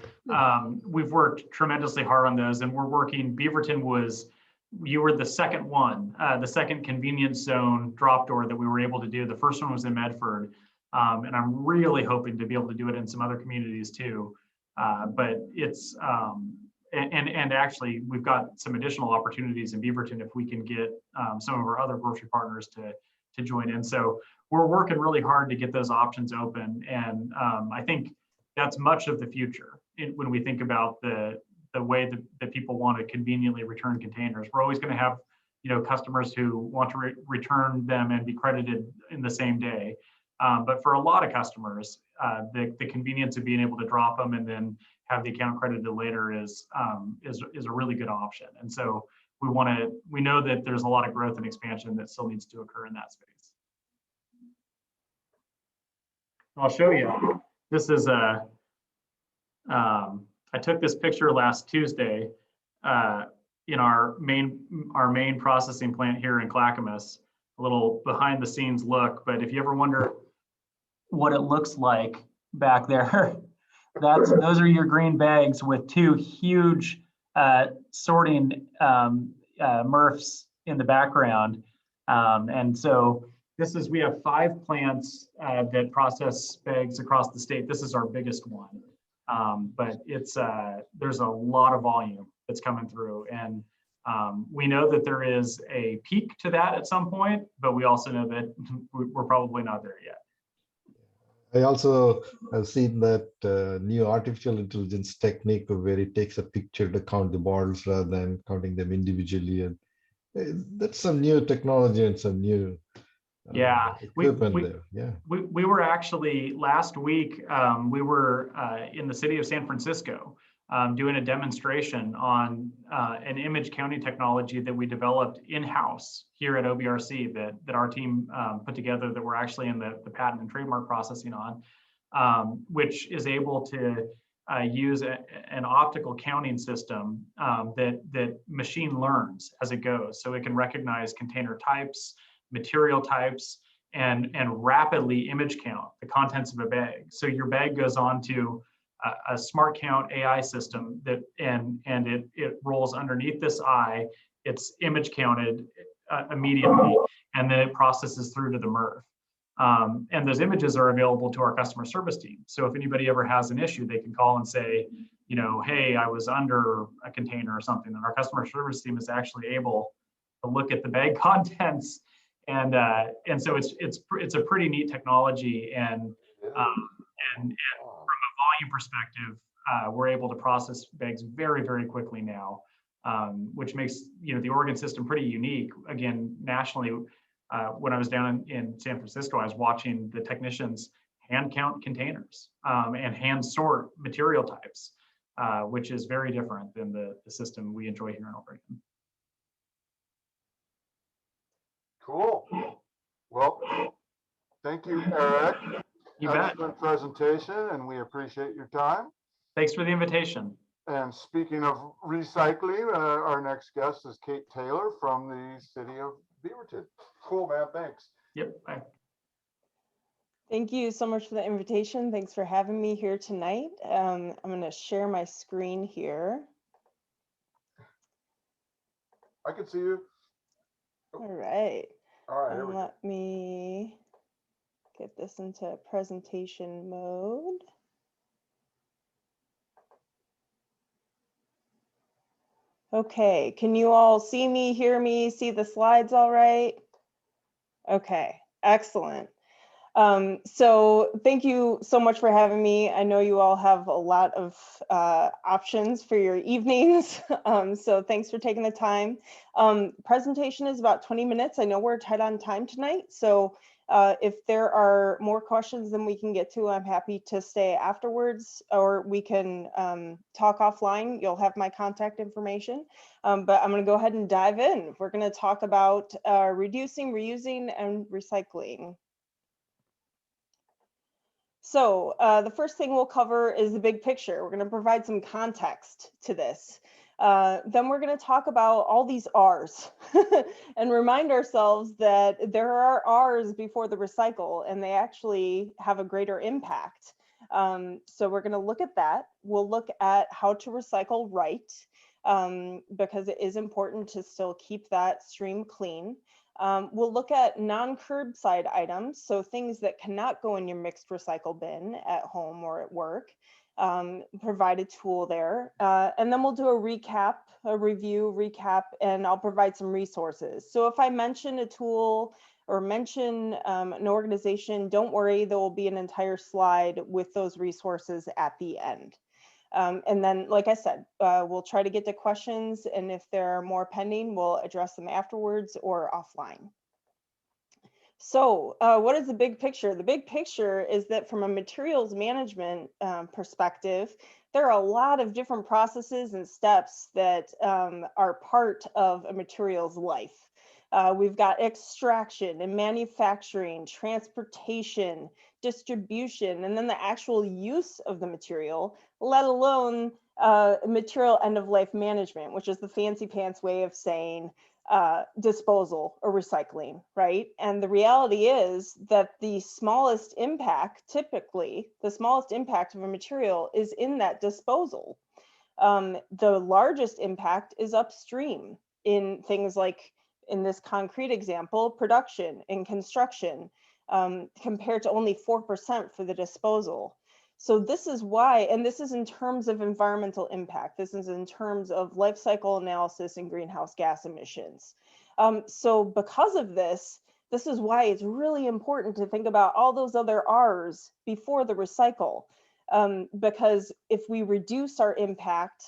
Speaker 9: We've worked tremendously hard on those and we're working. Beaverton was, you were the second one, the second convenience zone drop door that we were able to do. The first one was in Medford. And I'm really hoping to be able to do it in some other communities too. But it's, and actually we've got some additional opportunities in Beaverton if we can get some of our other grocery partners to join in. So we're working really hard to get those options open. And I think that's much of the future when we think about the way that people want to conveniently return containers. We're always going to have, you know, customers who want to return them and be credited in the same day. But for a lot of customers, the convenience of being able to drop them and then have the account credited later is a really good option. And so we know that there's a lot of growth and expansion that still needs to occur in that space. I'll show you. This is I took this picture last Tuesday in our main processing plant here in Clackamas. A little behind the scenes look, but if you ever wonder what it looks like back there, those are your green bags with two huge sorting MRFs in the background. And so we have 5 plants that process bags across the state. This is our biggest one. But there's a lot of volume that's coming through. And we know that there is a peak to that at some point, but we also know that we're probably not there yet.
Speaker 7: I also have seen that new artificial intelligence technique where it takes a picture to count the bottles rather than counting them individually. And that's some new technology and some new equipment there. Yeah.
Speaker 9: We were actually last week, we were in the city of San Francisco doing a demonstration on an image counting technology that we developed in-house here at OBRC that our team put together that we're actually in the patent and trademark processing on, which is able to use an optical counting system that machine learns as it goes. So it can recognize container types, material types, and rapidly image count the contents of a bag. So your bag goes on to a smart count AI system and it rolls underneath this eye. It's image counted immediately, and then it processes through to the MRF. And those images are available to our customer service team. So if anybody ever has an issue, they can call and say, you know, hey, I was under a container or something, and our customer service team is actually able to look at the bag contents. And so it's a pretty neat technology, and from a volume perspective, we're able to process bags very, very quickly now, which makes, you know, the Oregon system pretty unique. Again, nationally, when I was down in San Francisco, I was watching the technicians hand count containers and hand sort material types, which is very different than the system we enjoy here in Oregon.
Speaker 2: Cool. Well, thank you, Eric.
Speaker 9: You bet.
Speaker 2: Excellent presentation, and we appreciate your time.
Speaker 9: Thanks for the invitation.
Speaker 2: And speaking of recycling, our next guest is Kate Taylor from the city of Beaverton. Cool, man. Thanks.
Speaker 9: Yep. Bye.
Speaker 10: Thank you so much for the invitation. Thanks for having me here tonight. I'm going to share my screen here.
Speaker 2: I can see you.
Speaker 10: All right.
Speaker 2: All right. Here
Speaker 10: And
Speaker 2: we go.
Speaker 10: let me get this into presentation mode. Okay, can you all see me, hear me, see the slides all right? Okay, excellent. So thank you so much for having me. I know you all have a lot of options for your evenings. So thanks for taking the time. Presentation is about 20 minutes. I know we're tight on time tonight. So if there are more questions than we can get to, I'm happy to stay afterwards, or we can talk offline. You'll have my contact information. But I'm going to go ahead and dive in. We're going to talk about reducing, reusing, and recycling. So the first thing we'll cover is the big picture. We're going to provide some context to this. Then we're going to talk about all these R's and remind ourselves that there are R's before the recycle, and they actually have a greater impact. So we're going to look at that. We'll look at how to recycle right, because it is important to still keep that stream clean. We'll look at non-curbside items, so things that cannot go in your mixed recycle bin at home or at work. Provide a tool there. And then we'll do a recap, a review, recap, and I'll provide some resources. So if I mention a tool or mention an organization, don't worry, there will be an entire slide with those resources at the end. And then, like I said, we'll try to get to questions, and if there are more pending, we'll address them afterwards or offline. So what is the big picture? The big picture is that from a materials management perspective, there are a lot of different processes and steps that are part of a material's life. We've got extraction and manufacturing, transportation, distribution, and then the actual use of the material, let alone material end-of-life management, which is the fancy pants way of saying disposal or recycling, right? And the reality is that the smallest impact, typically, the smallest impact of a material is in that disposal. The largest impact is upstream in things like, in this concrete example, production and construction, compared to only 4% for the disposal. So this is why, and this is in terms of environmental impact, this is in terms of life cycle analysis and greenhouse gas emissions. So because of this, this is why it's really important to think about all those other R's before the recycle, because if we reduce our impact,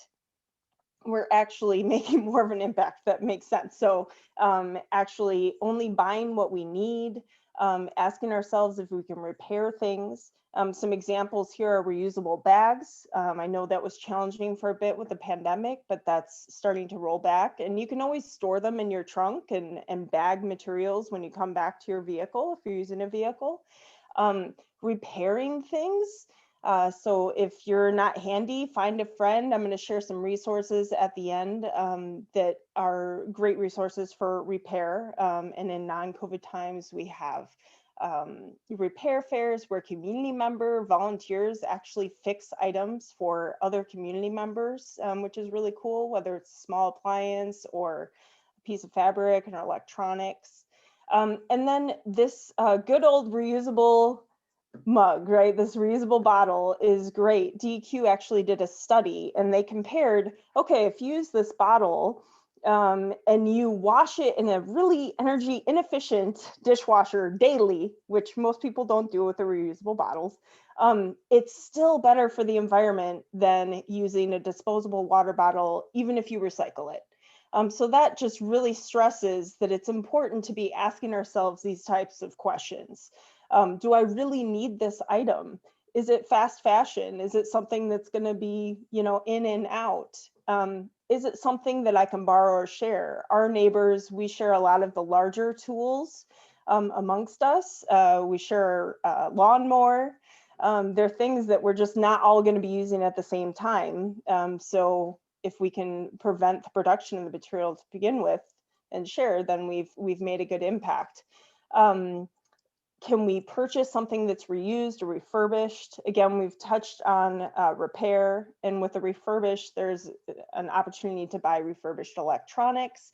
Speaker 10: we're actually making more of an impact. That makes sense. So actually only buying what we need, asking ourselves if we can repair things. Some examples here are reusable bags. I know that was challenging for a bit with the pandemic, but that's starting to roll back. And you can always store them in your trunk and bag materials when you come back to your vehicle, if you're using a vehicle. Repairing things. So if you're not handy, find a friend. I'm going to share some resources at the end that are great resources for repair. And in non-COVID times, we have repair fairs where community volunteers actually fix items for other community members, which is really cool, whether it's a small appliance or a piece of fabric and electronics. And then this good old reusable mug, right? This reusable bottle is great. DEQ actually did a study and they compared, okay, if you use this bottle and you wash it in a really energy inefficient dishwasher daily, which most people don't do with the reusable bottles, it's still better for the environment than using a disposable water bottle, even if you recycle it. So that just really stresses that it's important to be asking ourselves these types of questions. Do I really need this item? Is it fast fashion? Is it something that's going to be, in and out? is it something that I can borrow or share? Our neighbors, we share a lot of the larger tools amongst us. We share lawnmower. They're things that we're just not all going to be using at the same time. So if we can prevent the production of the material to begin with and share, then we've made a good impact. Can we purchase something that's reused or refurbished? Again, we've touched on repair, and with the refurbished, there's an opportunity to buy refurbished electronics.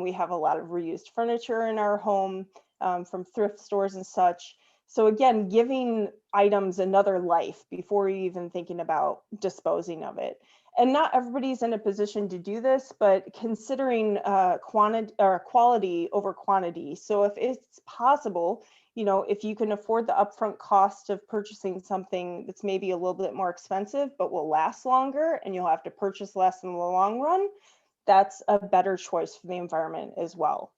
Speaker 10: We have a lot of reused furniture in our home from thrift stores and such. So again, giving items another life before you're even thinking about disposing of it. And not everybody's in a position to do this, but considering quality over quantity. So if it's possible, you know, if you can afford the upfront cost of purchasing something that's maybe a little bit more expensive, but will last longer and you'll have to purchase less in the long run, that's a better choice for the environment as well.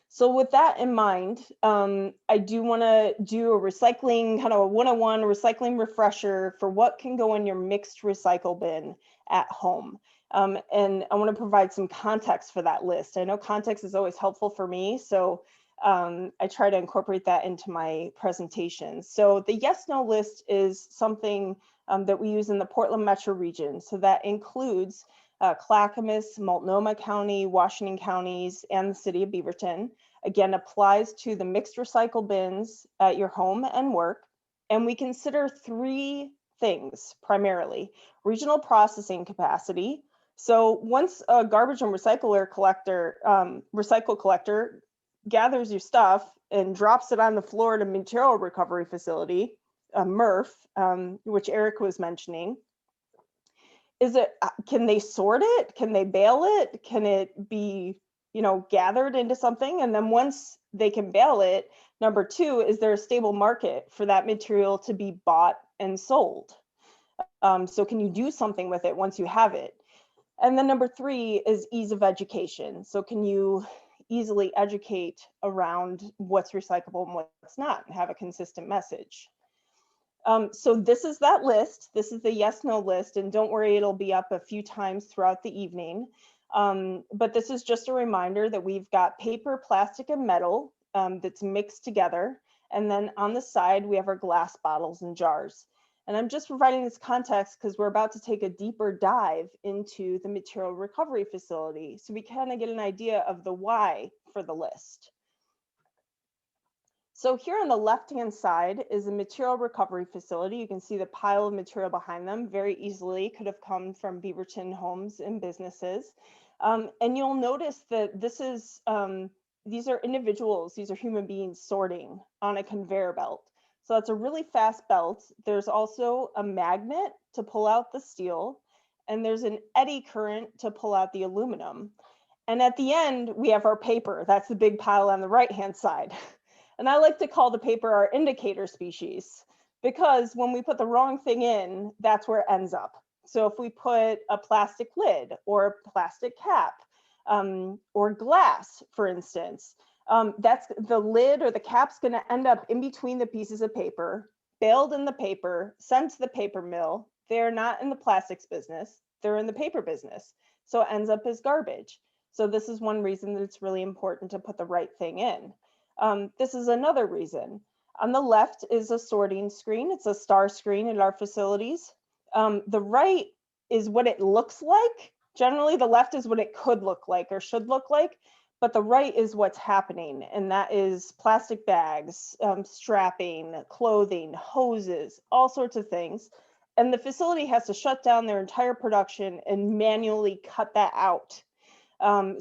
Speaker 10: So with that in mind, I do want to do a recycling, kind of a 101 recycling refresher for what can go in your mixed recycle bin at home. And I want to provide some context for that list. I know context is always helpful for me, so I try to incorporate that into my presentation. So the yes/no list is something that we use in the Portland metro region. So that includes Clackamas, Multnomah County, Washington counties, and the city of Beaverton. Again, applies to the mixed recycle bins at your home and work. And we consider three things primarily: regional processing capacity. So once a garbage and recycle collector gathers your stuff and drops it on the floor at a material recovery facility, a MRF, which Eric was mentioning, can they sort it? Can they bale it? Can it be, you know, gathered into something? And then once they can bale it, number two, is there a stable market for that material to be bought and sold? So can you do something with it once you have it? And then number three is ease of education. So can you easily educate around what's recyclable and what's not, and have a consistent message? So this is that list. This is the yes/no list, and don't worry, it'll be up a few times throughout the evening. But this is just a reminder that we've got paper, plastic, and metal that's mixed together. And then on the side, we have our glass bottles and jars. And I'm just providing this context because we're about to take a deeper dive into the material recovery facility, so we kind of get an idea of the why for the list. So here on the left-hand side is a material recovery facility. You can see the pile of material behind them very easily could have come from Beaverton homes and businesses. And you'll notice that this is, these are individuals, these are human beings sorting on a conveyor belt. So that's a really fast belt. There's also a magnet to pull out the steel, and there's an eddy current to pull out the aluminum. And at the end, we have our paper. That's the big pile on the right-hand side. And I like to call the paper our indicator species, because when we put the wrong thing in, that's where it ends up. So if we put a plastic lid or a plastic cap or glass, for instance, that's the lid or the cap's going to end up in between the pieces of paper, baled in the paper, sent to the paper mill. They're not in the plastics business, they're in the paper business. So it ends up as garbage. So this is one reason that it's really important to put the right thing in. This is another reason. On the left is a sorting screen. It's a star screen in our facilities. The right is what it looks like. Generally, the left is what it could look like or should look like, but the right is what's happening. And that is plastic bags, strapping, clothing, hoses, all sorts of things. And the facility has to shut down their entire production and manually cut that out.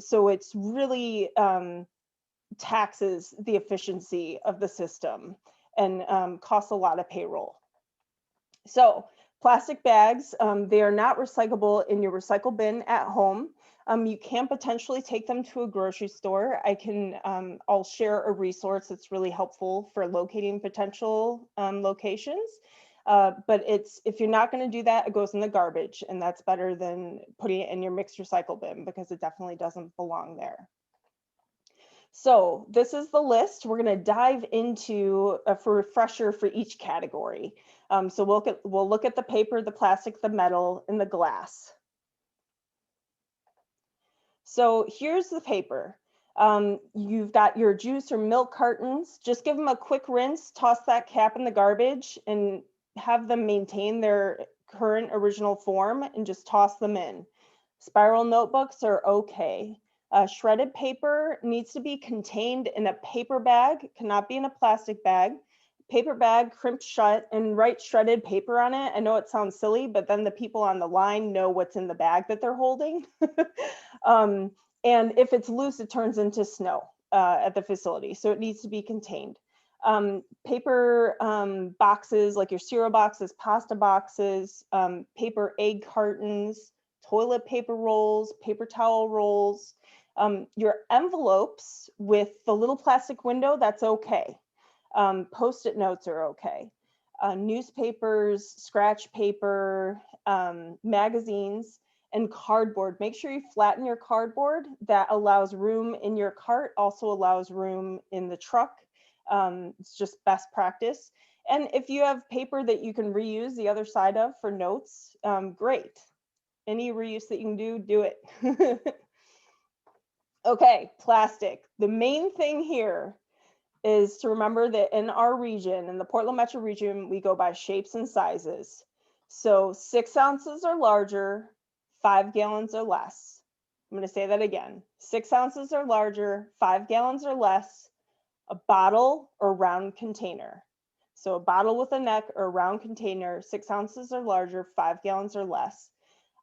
Speaker 10: So it's really taxes the efficiency of the system and costs a lot of payroll. So plastic bags, they are not recyclable in your recycle bin at home. You can potentially take them to a grocery store. I'll share a resource that's really helpful for locating potential locations. But if you're not going to do that, it goes in the garbage, and that's better than putting it in your mixed recycle bin, because it definitely doesn't belong there. So this is the list. We're going to dive into a refresher for each category. So we'll look at the paper, the plastic, the metal, and the glass. So here's the paper. You've got your juice or milk cartons. Just give them a quick rinse, toss that cap in the garbage, and have them maintain their current original form and just toss them in. Spiral notebooks are okay. Shredded paper needs to be contained in a paper bag, cannot be in a plastic bag. Paper bag crimped shut and write shredded paper on it. I know it sounds silly, but then the people on the line know what's in the bag that they're holding. And if it's loose, it turns into snow at the facility. So it needs to be contained. Paper boxes, like your cereal boxes, pasta boxes, paper egg cartons, toilet paper rolls, paper towel rolls, your envelopes with the little plastic window, that's okay. Post-it notes are okay. Newspapers, scratch paper, magazines, and cardboard. Make sure you flatten your cardboard. That allows room in your cart, also allows room in the truck. It's just best practice. And if you have paper that you can reuse the other side of for notes, great. Any reuse that you can do it. Okay, plastic. The main thing here is to remember that in our region, in the Portland Metro region, we go by shapes and sizes. So 6 ounces or larger, 5 gallons or less. I'm going to say that again. 6 ounces or larger, 5 gallons or less, a bottle or round container. So a bottle with a neck or round container, 6 ounces or larger, 5 gallons or less.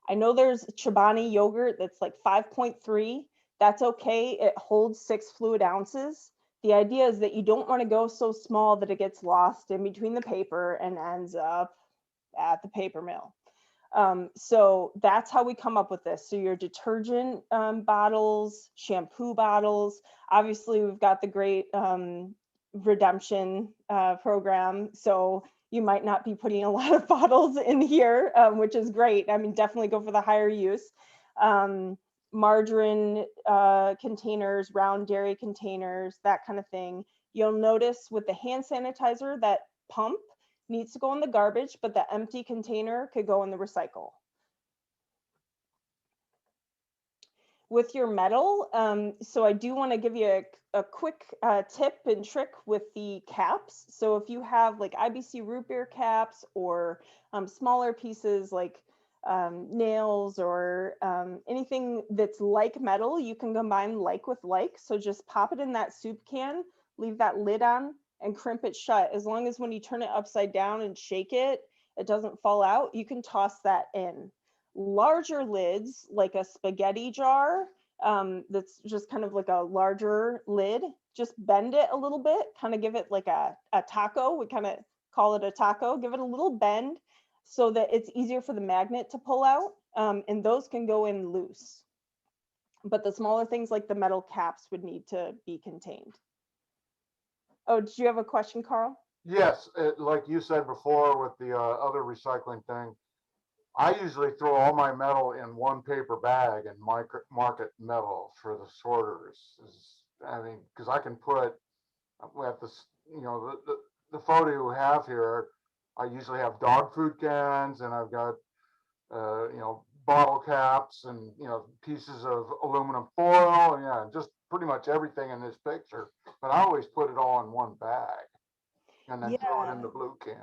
Speaker 10: I know there's Chobani yogurt that's like 5.3. That's okay. It holds 6 fluid ounces. The idea is that you don't want to go so small that it gets lost in between the paper and ends up at the paper mill. So that's how we come up with this. So your detergent bottles, shampoo bottles, obviously we've got the great redemption program. So you might not be putting a lot of bottles in here, which is great. I mean, definitely go for the higher use. Margarine containers, round dairy containers, that kind of thing. You'll notice with the hand sanitizer, that pump needs to go in the garbage, but the empty container could go in the recycle. With your metal, so I do want to give you a quick tip and trick with the caps. So if you have like IBC root beer caps or smaller pieces like nails or anything that's like metal, you can combine like with like. So just pop it in that soup can, leave that lid on and crimp it shut. As long as when you turn it upside down and shake it, it doesn't fall out, you can toss that in. Larger lids, like a spaghetti jar, that's just kind of like a larger lid, just bend it a little bit, kind of give it like a taco. We kind of call it a taco. Give it a little bend so that it's easier for the magnet to pull out, and those can go in loose. But the smaller things like the metal caps would need to be contained. Oh, did you have a question, Carl?
Speaker 2: Yes, like you said before with the other recycling thing, I usually throw all my metal in one paper bag and mark it metal for the sorters. I mean, because I can put, we have this, you know, the photo we have here, I usually have dog food cans and I've got, you know, bottle caps and, you know, pieces of aluminum foil and yeah, just pretty much everything in this picture. But I always put it all in one bag and then throw it in the blue can.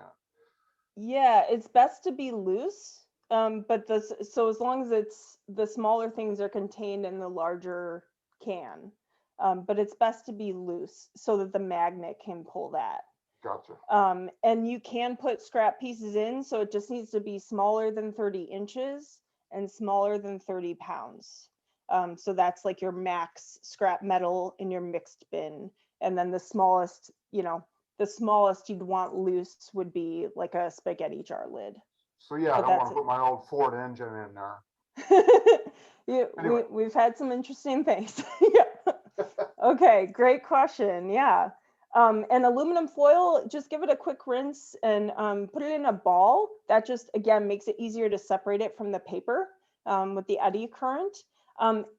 Speaker 10: Yeah, it's best to be loose. But so as long as it's the smaller things are contained in the larger can, but it's best to be loose so that the magnet can pull that.
Speaker 2: Gotcha.
Speaker 10: And you can put scrap pieces in, so it just needs to be smaller than 30 inches and smaller than 30 pounds. So that's like your max scrap metal in your mixed bin. And then the smallest, you know, the smallest you'd want loose would be like a spaghetti jar lid.
Speaker 2: So yeah, I don't want to put my old Ford engine in there.
Speaker 10: Yeah,
Speaker 2: Anyway.
Speaker 10: we've had some interesting things. Yeah. Okay, great question. Yeah. And aluminum foil, just give it a quick rinse and put it in a ball. That just, again, makes it easier to separate it from the paper with the eddy current.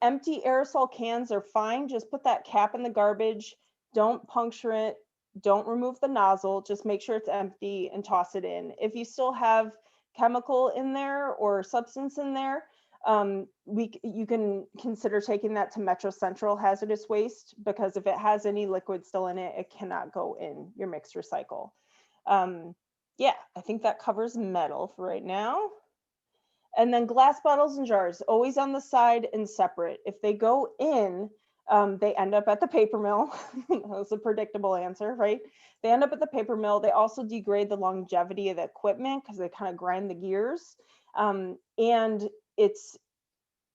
Speaker 10: Empty aerosol cans are fine. Just put that cap in the garbage. Don't puncture it. Don't remove the nozzle. Just make sure it's empty and toss it in. If you still have chemical in there or substance in there, You can consider taking that to Metro Central hazardous waste, because if it has any liquid still in it, it cannot go in your mixed recycle. Yeah, I think that covers metal for right now. And then glass bottles and jars, always on the side and separate. If they go in, they end up at the paper mill. That's a predictable answer, right? They end up at the paper mill. They also degrade the longevity of the equipment because they kind of grind the gears. And it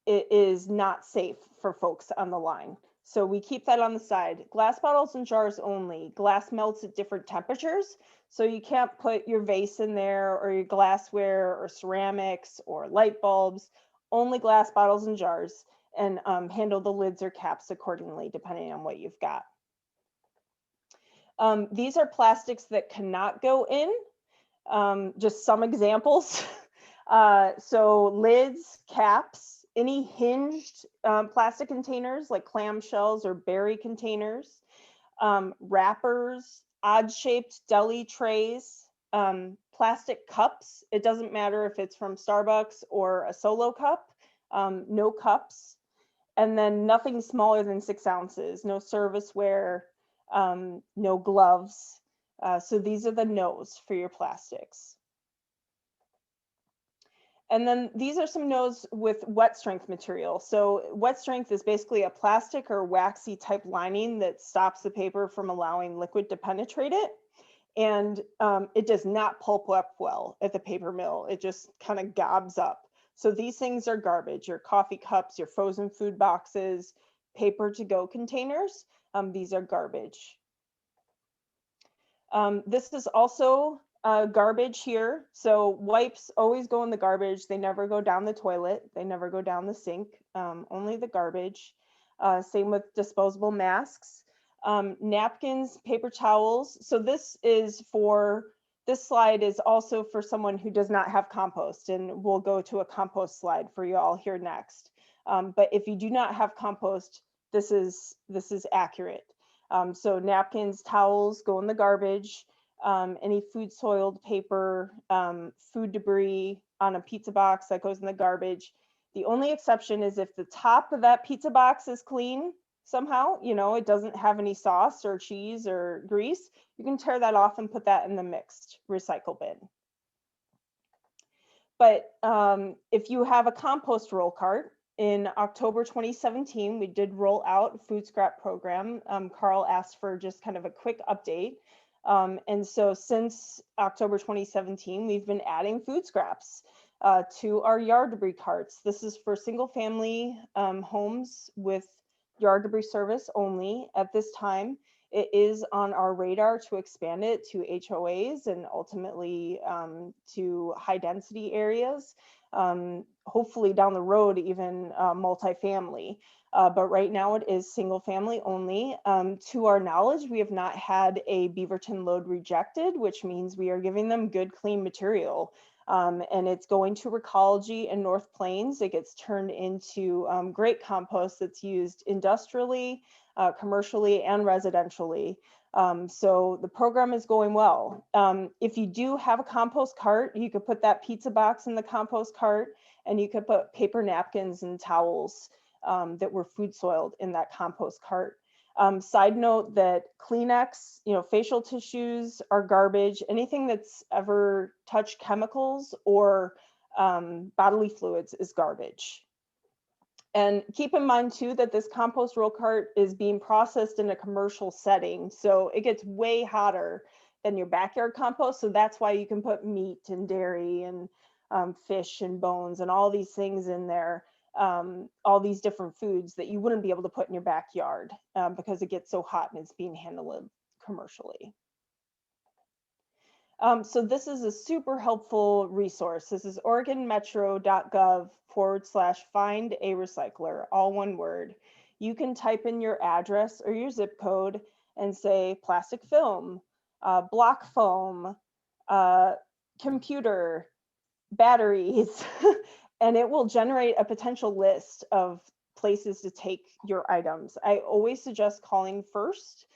Speaker 10: is not safe for folks on the line. So we keep that on the side. Glass bottles and jars only. Glass melts at different temperatures. So you can't put your vase in there or your glassware or ceramics or light bulbs, only glass bottles and jars, and handle the lids or caps accordingly, depending on what you've got. These are plastics that cannot go in. Just some examples. So lids, caps, any hinged plastic containers like clamshells or berry containers, wrappers, odd-shaped deli trays, plastic cups. It doesn't matter if it's from Starbucks or a solo cup, no cups. And then nothing smaller than 6 ounces, no serviceware, no gloves. So these are the no's for your plastics. And then these are some no's with wet strength material. So wet strength is basically a plastic or waxy type lining that stops the paper from allowing liquid to penetrate it. And it does not pulp up well at the paper mill. It just kind of gobs up. So these things are garbage. Your coffee cups, your frozen food boxes, paper to go containers. These are garbage. This is also garbage here. So wipes always go in the garbage. They never go down the toilet. They never go down the sink, only the garbage. Same with disposable masks, napkins, paper towels. So this slide is also for someone who does not have compost, and we'll go to a compost slide for you all here next. But if you do not have compost, this is accurate. So napkins, towels go in the garbage. Any food soiled paper, food debris on a pizza box, that goes in the garbage. The only exception is if the top of that pizza box is clean somehow, it doesn't have any sauce or cheese or grease, you can tear that off and put that in the mixed recycle bin. But if you have a compost roll cart, in October 2017, we did roll out a food scrap program. Carl asked for just kind of a quick update. And so since October 2017, we've been adding food scraps to our yard debris carts. This is for single family homes with yard debris service only at this time. It is on our radar to expand it to HOAs and ultimately to high density areas. Hopefully down the road, even multifamily. But right now it is single family only. To our knowledge, we have not had a Beaverton load rejected, which means we are giving them good, clean material. And it's going to Recology in North Plains. It gets turned into great compost that's used industrially, commercially, and residentially. So the program is going well. If you do have a compost cart, you could put that pizza box in the compost cart, and you could put paper napkins and towels that were food soiled in that compost cart. Side note that Kleenex, facial tissues are garbage. Anything that's ever touched chemicals or bodily fluids is garbage. And keep in mind too that this compost roll cart is being processed in a commercial setting, so it gets way hotter than your backyard compost. So that's why you can put meat and dairy and fish and bones and all these things in there, all these different foods that you wouldn't be able to put in your backyard because it gets so hot and it's being handled commercially. So this is a super helpful resource. This is oregonmetro.gov/find a recycler, all one word. You can type in your address or your zip code and say plastic film, block foam, computer, batteries, and it will generate a potential list of places to take your items. I always suggest calling first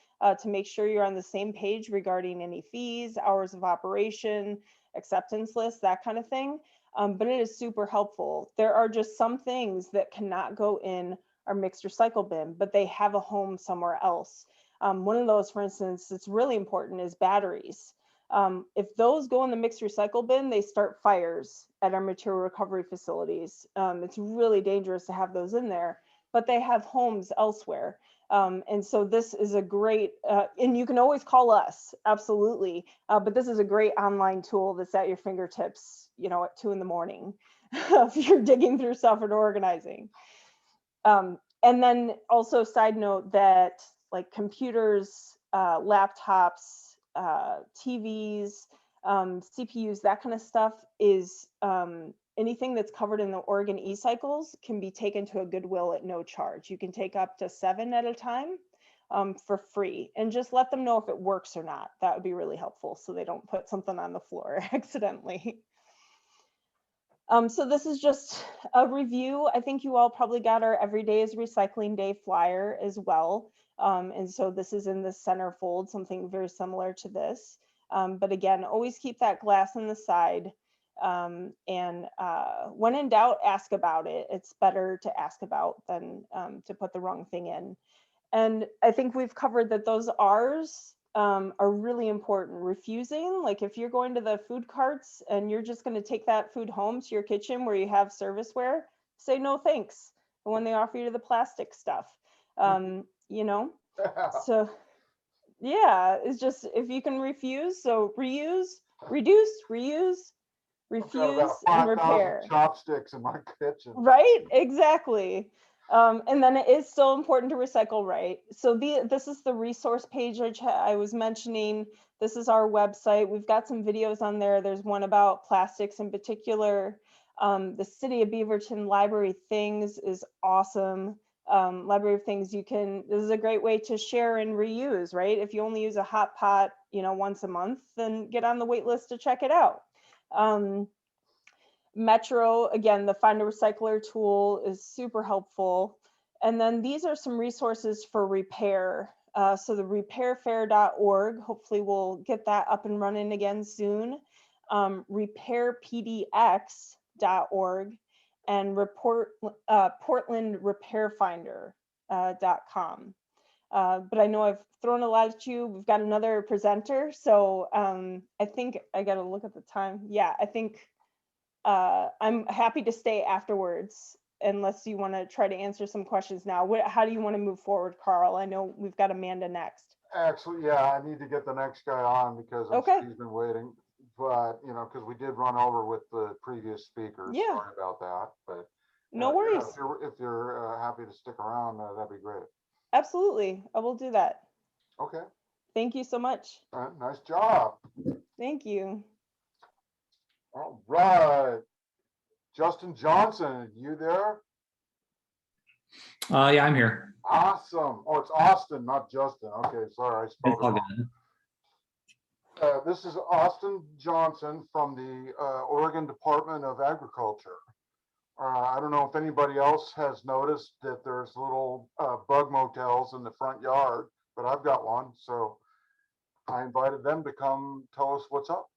Speaker 10: to make sure you're on the same page regarding any fees, hours of operation, acceptance lists, that kind of thing. but it is super helpful. There are just some things that cannot go in our mixed recycle bin, but they have a home somewhere else. One of those, for instance, that's really important is batteries. If those go in the mixed recycle bin, they start fires at our material recovery facilities. It's really dangerous to have those in there, but they have homes elsewhere. And so this is a great, and you can always call us, absolutely. But this is a great online tool that's at your fingertips, you know, at 2 in the morning, if you're digging through stuff and organizing. And then also side note that like computers, laptops, TVs, CPUs, that kind of stuff is anything that's covered in the Oregon e-cycles can be taken to a Goodwill at no charge. You can take up to 7 at a time for free, and just let them know if it works or not. That would be really helpful so they don't put something on the floor accidentally. So this is just a review. I think you all probably got our Every Day is Recycling Day flyer as well. And so this is in the center fold, something very similar to this. But again, always keep that glass on the side. And when in doubt, ask about it. It's better to ask about than to put the wrong thing in. And I think we've covered that those R's are really important. Refusing, like if you're going to the food carts and you're just going to take that food home to your kitchen where you have serviceware, say no thanks. And when they offer you the plastic stuff, you know, so yeah, it's just if you can refuse, so reuse, reduce, reuse, refuse, and repair.
Speaker 2: Chopsticks in my kitchen.
Speaker 10: Right, exactly. And then it is still important to recycle right. So this is the resource page I was mentioning. This is our website. We've got some videos on there. There's one about plastics in particular. The City of Beaverton Library Things is awesome. Library of Things, this is a great way to share and reuse, right? If you only use a hot pot, you know, once a month, then get on the wait list to check it out. Metro, again, the Find a Recycler tool is super helpful. And then these are some resources for repair. So the repairfair.org, hopefully we'll get that up and running again soon. Repairpdx.org and portlandrepairfinder.com. But I know I've thrown a lot at you. We've got another presenter. So I think I got to look at the time. Yeah, I think I'm happy to stay afterwards, unless you want to try to answer some questions now. How do you want to move forward, Carl? I know we've got Amanda next.
Speaker 2: Actually, yeah, I need to get the next guy on because he's been waiting. But, you know, because we did run over with the previous speakers.
Speaker 10: Yeah.
Speaker 2: Sorry about that. But
Speaker 10: no worries.
Speaker 2: If you're happy to stick around, that'd be great.
Speaker 10: Absolutely. I will do that.
Speaker 2: Okay.
Speaker 10: Thank you so much.
Speaker 2: Nice job.
Speaker 10: Thank you.
Speaker 2: All right. Justin Johnson, you there?
Speaker 11: Yeah, I'm here.
Speaker 2: Awesome. Oh, it's Austin, not Justin. Okay, sorry, I spoke wrong. This is Austin Johnson from the Oregon Department of Agriculture. I don't know if anybody else has noticed that there's little bug motels in the front yard, but I've got one. So I invited them to come tell us what's up.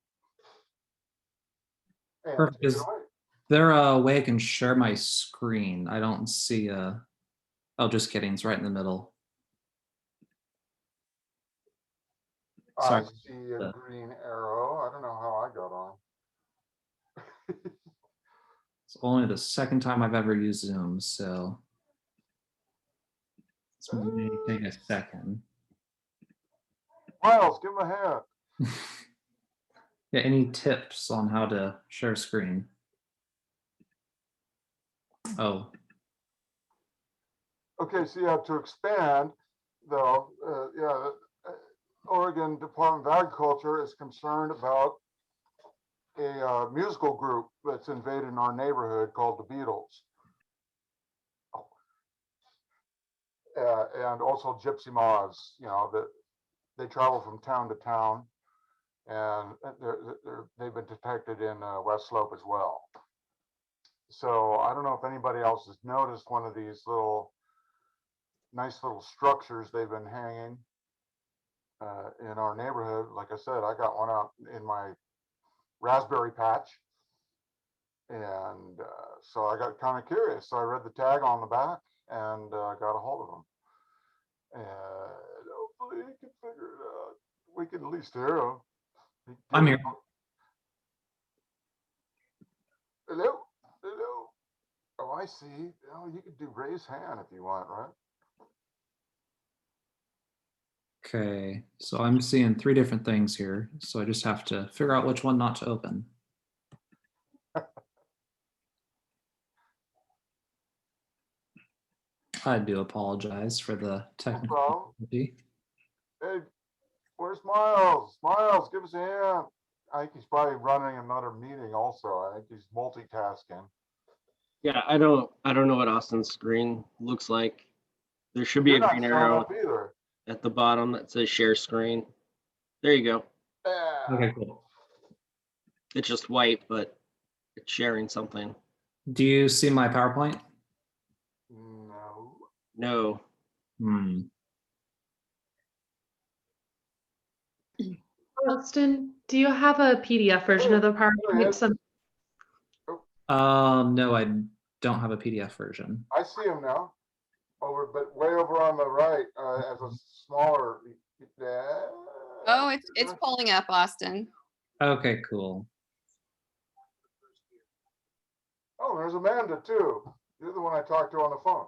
Speaker 2: And
Speaker 11: Perfect. Is there a way I can share my screen? I don't see a, oh, just kidding. It's right in the middle. Sorry.
Speaker 2: I see a green arrow. I don't know how I got on.
Speaker 11: It's only the second time I've ever used Zoom, so it's may take a second.
Speaker 2: Miles, give him a hand.
Speaker 11: Yeah, any tips on how to share screen? Oh.
Speaker 2: Okay, so yeah, to expand, though, Oregon Department of Agriculture is concerned about a musical group that's invaded our neighborhood called the Beatles. And also Gypsy Moths, you know, that they travel from town to town, and they've been detected in West Slope as well. So I don't know if anybody else has noticed one of these nice little structures they've been hanging in our neighborhood. Like I said, I got one out in my raspberry patch, And so I got kind of curious. So I read the tag on the back and got a hold of him. And hopefully he can figure it out. We can at least hear him.
Speaker 11: I'm here.
Speaker 2: Hello? Hello? Oh, I see. Oh, you could do raise hand if you want, right?
Speaker 11: Okay, so I'm seeing 3 different things here. So I just have to figure out which one not to open. I do apologize for the technical
Speaker 2: problem.
Speaker 11: difficulty.
Speaker 2: Hey, where's Miles? Miles, give us a hand. I think he's probably running another meeting also. I think he's multitasking.
Speaker 6: Yeah, I don't know what Austin's screen looks like. There should be
Speaker 2: You're
Speaker 6: a
Speaker 2: not
Speaker 6: green
Speaker 2: showing
Speaker 6: arrow
Speaker 2: up either.
Speaker 6: at the bottom that says share screen. There you go.
Speaker 2: Yeah.
Speaker 11: Okay, cool.
Speaker 6: It's just white, but it's sharing something.
Speaker 11: Do you see my PowerPoint?
Speaker 2: No.
Speaker 6: No.
Speaker 12: Austin, do you have a PDF version of the
Speaker 2: There he
Speaker 12: PowerPoint?
Speaker 2: is.
Speaker 11: No, I don't have a PDF version.
Speaker 2: I see him now. But way over on the right, as a smaller. Yeah.
Speaker 13: Oh, it's pulling up, Austin.
Speaker 11: Okay, cool.
Speaker 2: Oh, there's Amanda too. You're the one I talked to on the phone.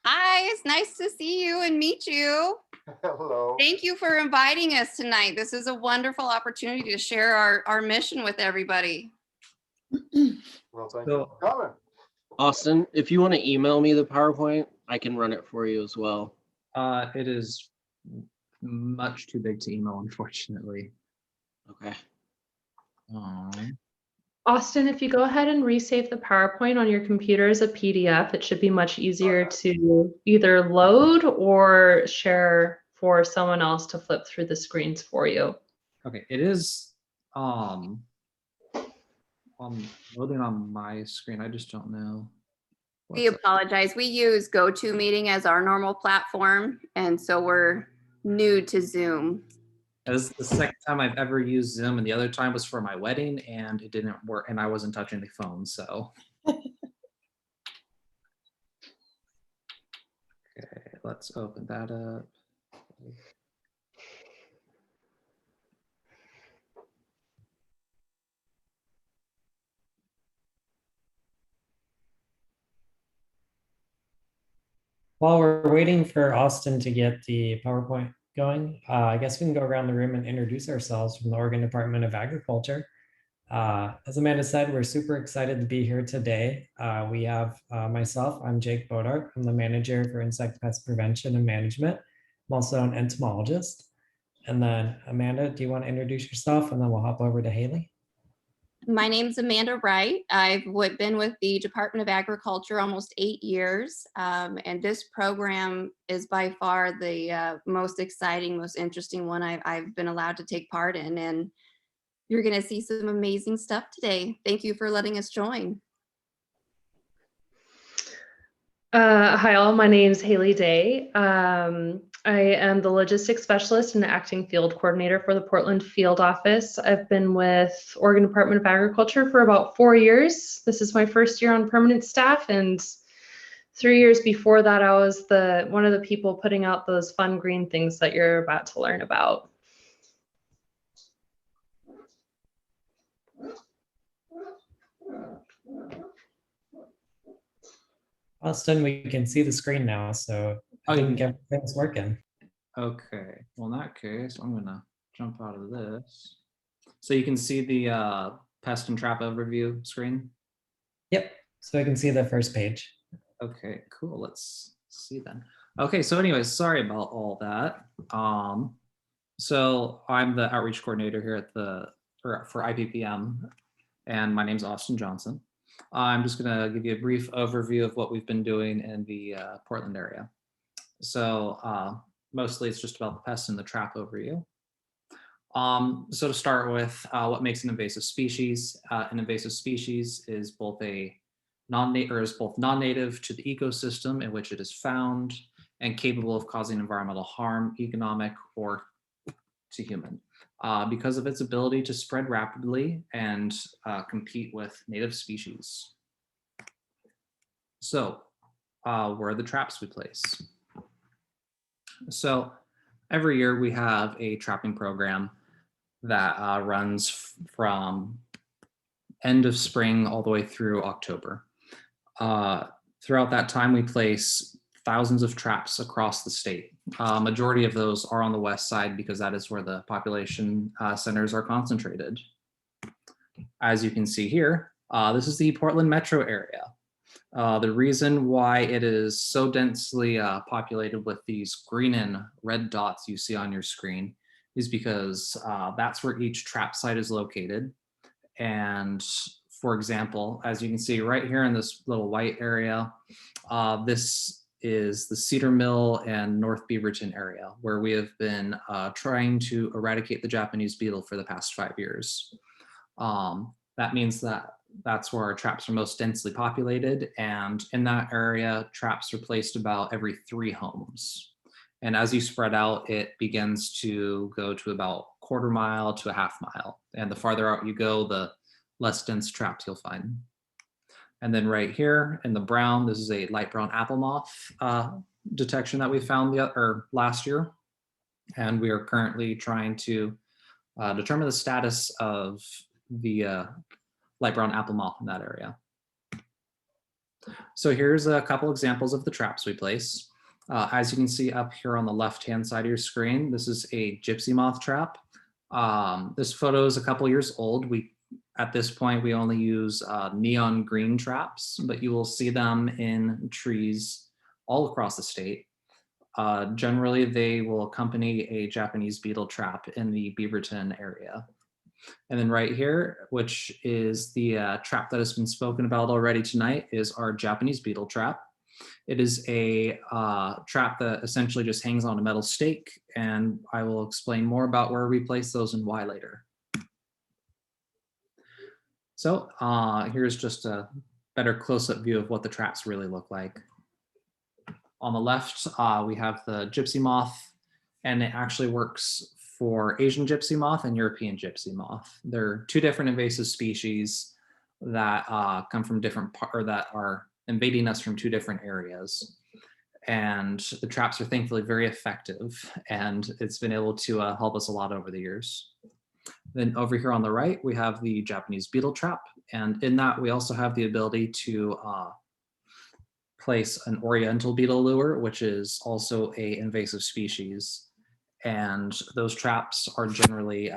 Speaker 13: Hi, it's nice to see you and meet you.
Speaker 2: Hello.
Speaker 13: Thank you for inviting us tonight. This is a wonderful opportunity to share our mission with everybody.
Speaker 2: Well, thank you for coming.
Speaker 6: Austin, if you want to email me the PowerPoint, I can run it for you as well.
Speaker 11: It is much too big to email, unfortunately.
Speaker 6: Okay.
Speaker 12: Austin, if you go ahead and resave the PowerPoint on your computer as a PDF, it should be much easier to either load or share for someone else to flip through the screens for you.
Speaker 11: Okay, it is loading on my screen. I just don't know.
Speaker 13: We apologize. We use GoToMeeting as our normal platform, and so we're new to Zoom.
Speaker 11: This is the second time I've ever used Zoom, and the other time was for my wedding, and it didn't work, and I wasn't touching the phone, so. Okay, let's open that up.
Speaker 14: While we're waiting for Austin to get the PowerPoint going, I guess we can go around the room and introduce ourselves from the Oregon Department of Agriculture. As Amanda said, we're super excited to be here today. We have myself, I'm Jake Bodart. I'm the manager for insect pest prevention and management. I'm also an entomologist. And then Amanda, do you want to introduce yourself? And then we'll hop over to Haley.
Speaker 13: My name's Amanda Wright. I've been with the Department of Agriculture almost 8 years, and this program is by far the most exciting, most interesting one I've been allowed to take part in, and you're going to see some amazing stuff today. Thank you for letting us join.
Speaker 12: Hi all, my name is Haley Day. I am the logistics specialist and acting field coordinator for the Portland field office. I've been with Oregon Department of Agriculture for about 4 years. This is my first year on permanent staff, and 3 years before that, I was one of the people putting out those fun green things that you're about to learn about.
Speaker 14: Austin, we can see the screen now, so I think everything's working.
Speaker 11: Okay, well, in that case, I'm gonna jump out of this. So you can see the pest and trap overview screen?
Speaker 14: Yep, so I can see the first page.
Speaker 11: Okay, cool, let's see then. Okay, so anyways, sorry about all that. So I'm the outreach coordinator here at for IPPM, and my name's Austin Johnson. I'm just gonna give you a brief overview of what we've been doing in the Portland area. So mostly it's just about the pest and the trap overview. So to start with, what makes an invasive species? An invasive species is both non-native to the ecosystem in which it is found and capable of causing environmental harm, economic or to human because of its ability to spread rapidly and compete with native species. So where are the traps we place? So every year we have a trapping program that runs from end of spring all the way through October. Throughout that time, we place thousands of traps across the state. Majority of those are on the west side because that is where the population centers are concentrated. As you can see here, this is the Portland metro area. The reason why it is so densely populated with these green and red dots you see on your screen is because that's where each trap site is located. And for example, as you can see right here in this little white area, this is the Cedar Mill and North Beaverton area where we have been trying to eradicate the Japanese beetle for the past 5 years. That means that that's where our traps are most densely populated. And in that area, traps are placed about every 3 homes. And as you spread out, it begins to go to about 1/4 mile to a 1/2 mile. And the farther out you go, the less dense traps you'll find. And then right here in the brown, this is a light brown apple moth detection that we found last year. And we are currently trying to determine the status of the light brown apple moth in that area. So here's a couple examples of the traps we place. As you can see up here on the left-hand side of your screen, this is a gypsy moth trap. This photo is a couple years old. At this point, we only use neon green traps, but you will see them in trees all across the state. Generally, they will accompany a Japanese beetle trap in the Beaverton area. And then right here, which is the trap that has been spoken about already tonight, is our Japanese beetle trap. It is a trap that essentially just hangs on a metal stake, and I will explain more about where we place those and why later. So here's just a better close-up view of what the traps really look like. On the left, we have the gypsy moth, and it actually works for Asian gypsy moth and European gypsy moth. They're 2 different invasive species that come from that are invading us from 2 different areas. And the traps are thankfully very effective, and it's been able to help us a lot over the years. Then over here on the right, we have the Japanese beetle trap. And in that, we also have the ability to place an oriental beetle lure, which is also an invasive species. And those traps are generally,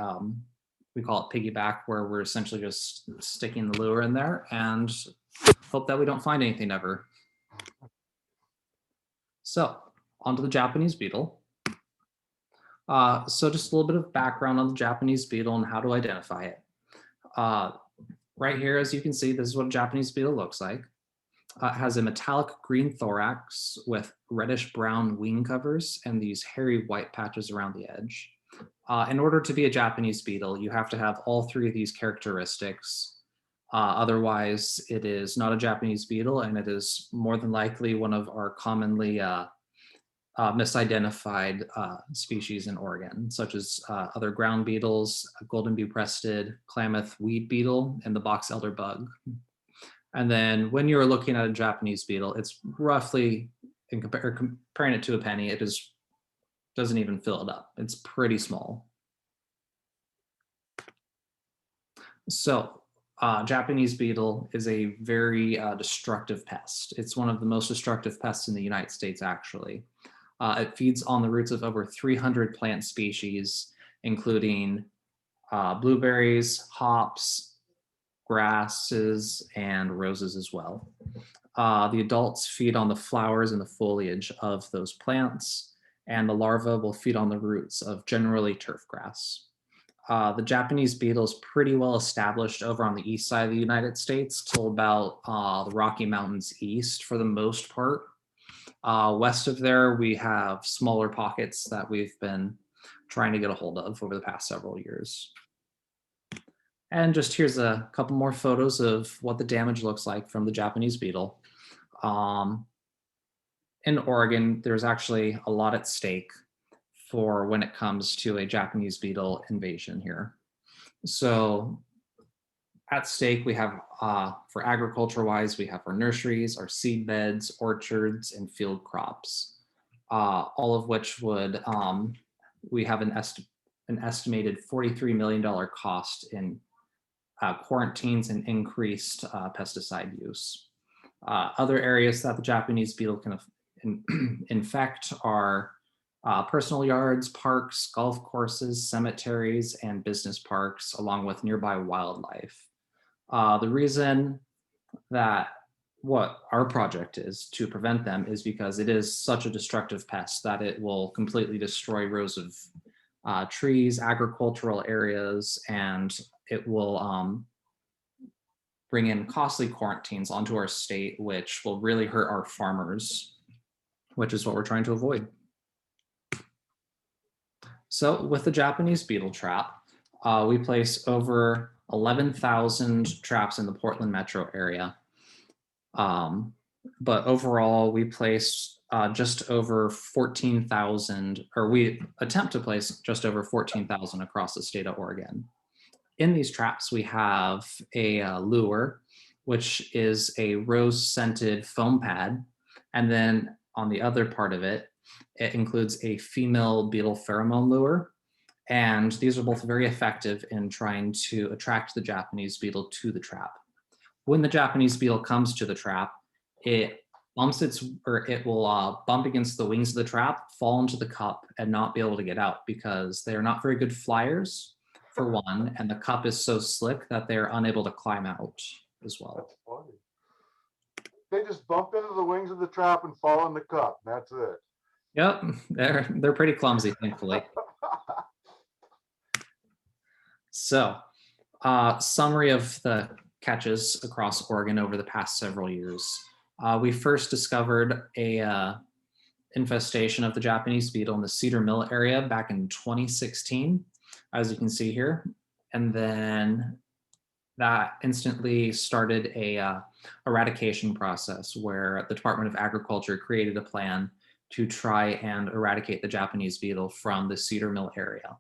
Speaker 11: we call it piggyback, where we're essentially just sticking the lure in there and hope that we don't find anything ever. So onto the Japanese beetle. So just a little bit of background on the Japanese beetle and how to identify it. Right here, as you can see, this is what a Japanese beetle looks like. It has a metallic green thorax with reddish brown wing covers and these hairy white patches around the edge. In order to be a Japanese beetle, you have to have all 3 of these characteristics. Otherwise, it is not a Japanese beetle, and it is more than likely one of our commonly misidentified species in Oregon, such as other ground beetles, golden bee-breasted, Klamath weed beetle, and the box elder bug. And then when you're looking at a Japanese beetle, it's roughly, comparing it to a penny, it doesn't even fill it up. It's pretty small. So Japanese beetle is a very destructive pest. It's one of the most destructive pests in the United States, actually. It feeds on the roots of over 300 plant species, including blueberries, hops, grasses, and roses as well. The adults feed on the flowers and the foliage of those plants, and the larvae will feed on the roots of generally turf grass. The Japanese beetle is pretty well established over on the east side of the United States till about the Rocky Mountains east for the most part. West of there, we have smaller pockets that we've been trying to get a hold of over the past several years. And just here's a couple more photos of what the damage looks like from the Japanese beetle. In Oregon, there's actually a lot at stake for when it comes to a Japanese beetle invasion here. So at stake, we have, for agriculture wise, we have our nurseries, our seed beds, orchards, and field crops, all of which would, we have an estimated $43 million cost in quarantines and increased pesticide use. Other areas that the Japanese beetle can infect are personal yards, parks, golf courses, cemeteries, and business parks, along with nearby wildlife. The reason that what our project is to prevent them is because it is such a destructive pest that it will completely destroy rows of trees, agricultural areas, and it will bring in costly quarantines onto our state, which will really hurt our farmers, which is what we're trying to avoid. So with the Japanese beetle trap, we place over 11,000 traps in the Portland metro area. But overall, we place just over 14,000, or we attempt to place just over 14,000 across the state of Oregon. In these traps, we have a lure, which is a rose-scented foam pad. And then on the other part of it, it includes a female beetle pheromone lure. And these are both very effective in trying to attract the Japanese beetle to the trap. When the Japanese beetle comes to the trap, it will bump against the wings of the trap, fall into the cup, and not be able to get out because they are not very good flyers, for one, and the cup is so slick that they're unable to climb out as well.
Speaker 2: That's funny. They just bump into the wings of the trap and fall in the cup. That's it.
Speaker 11: Yep, they're pretty clumsy, thankfully. So, summary of the catches across Oregon over the past several years. We first discovered a infestation of the Japanese beetle in the Cedar Mill area back in 2016, as you can see here. And then that instantly started a eradication process where the Department of Agriculture created a plan to try and eradicate the Japanese beetle from the Cedar Mill area.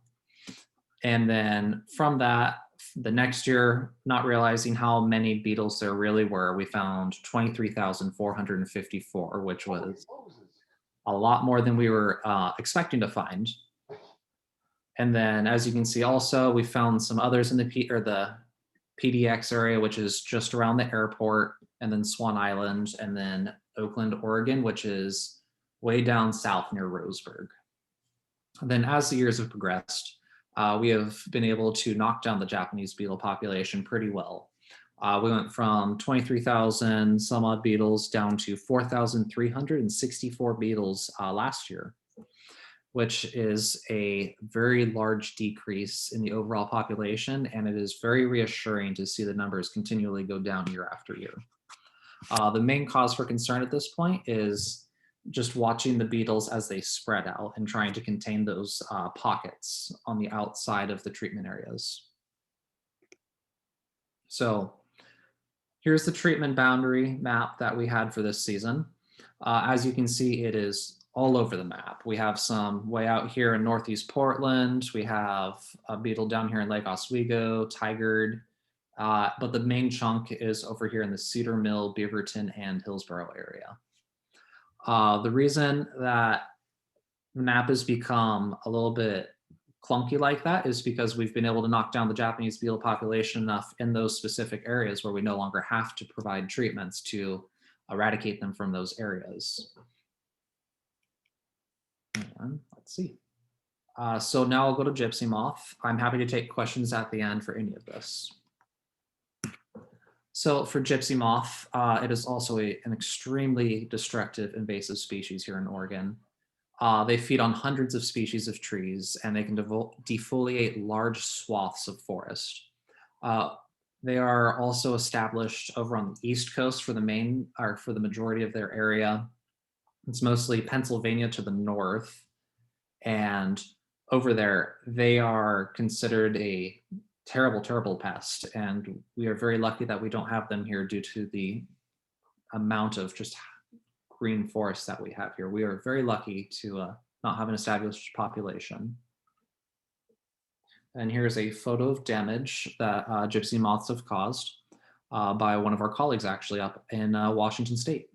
Speaker 11: And then from that, the next year, not realizing how many beetles there really were, we found 23,454, which was a lot more than we were expecting to find. And then, as you can see, also we found some others in the PDX area, which is just around the airport, and then Swan Island, and then Oakland, Oregon, which is way down south near Roseburg. And then, as the years have progressed, we have been able to knock down the Japanese beetle population pretty well. We went from 23,000 some odd beetles down to 4,364 beetles last year, which is a very large decrease in the overall population, and it is very reassuring to see the numbers continually go down year after year. The main cause for concern at this point is just watching the beetles as they spread out and trying to contain those pockets on the outside of the treatment areas. So here's the treatment boundary map that we had for this season. As you can see, it is all over the map. We have some way out here in Northeast Portland. We have a beetle down here in Lake Oswego, Tigard, but the main chunk is over here in the Cedar Mill, Beaverton, and Hillsborough area. The reason that the map has become a little bit clunky like that is because we've been able to knock down the Japanese beetle population enough in those specific areas where we no longer have to provide treatments to eradicate them from those areas. And let's see. So now I'll go to gypsy moth. I'm happy to take questions at the end for any of this. So for gypsy moth, it is also an extremely destructive invasive species here in Oregon. They feed on hundreds of species of trees, and they can defoliate large swaths of forest. They are also established over on the East Coast for the majority of their area. It's mostly Pennsylvania to the north, and over there, they are considered a terrible, terrible pest, and we are very lucky that we don't have them here due to the amount of just green forest that we have here. We are very lucky to not have an established population. And here's a photo of damage that gypsy moths have caused by one of our colleagues actually up in Washington State.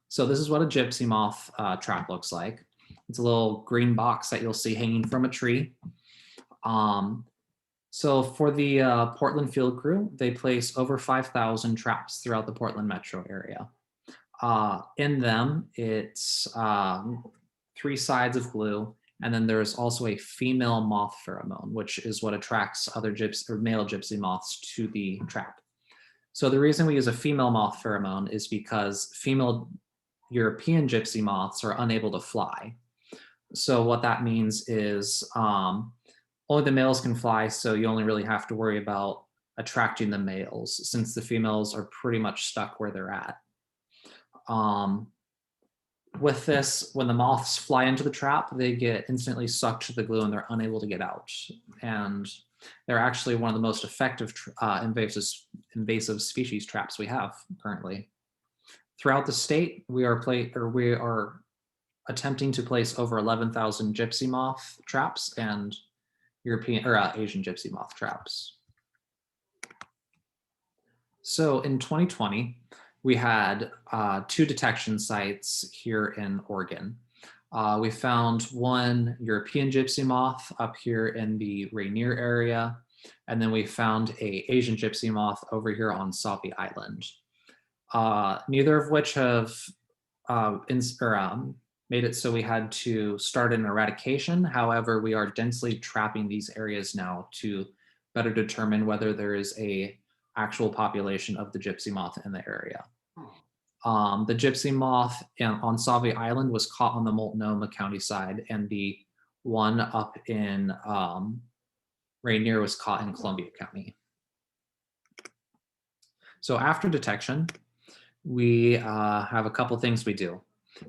Speaker 11: So this is what a gypsy moth trap looks like. It's a little green box that you'll see hanging from a tree. So for the Portland field crew, they place over 5,000 traps throughout the Portland metro area. In them, it's 3 sides of glue, and then there's also a female moth pheromone, which is what attracts other male gypsy moths to the trap. So the reason we use a female moth pheromone is because female European gypsy moths are unable to fly. So what that means is only the males can fly, so you only really have to worry about attracting the males, since the females are pretty much stuck where they're at. With this, when the moths fly into the trap, they get instantly sucked to the glue and they're unable to get out. And they're actually one of the most effective invasive species traps we have currently. Throughout the state, we are attempting to place over 11,000 gypsy moth traps and European or Asian gypsy moth traps. So in 2020, we had 2 detection sites here in Oregon. We found one European gypsy moth up here in the Rainier area, and then we found a Asian gypsy moth over here on Sauvie Island. Neither of which have made it so we had to start an eradication. However, we are densely trapping these areas now to better determine whether there is a actual population of the gypsy moth in the area. The gypsy moth on Sauvie Island was caught on the Multnomah County side, and the one up in Rainier was caught in Columbia County. So after detection, we have a couple things we do.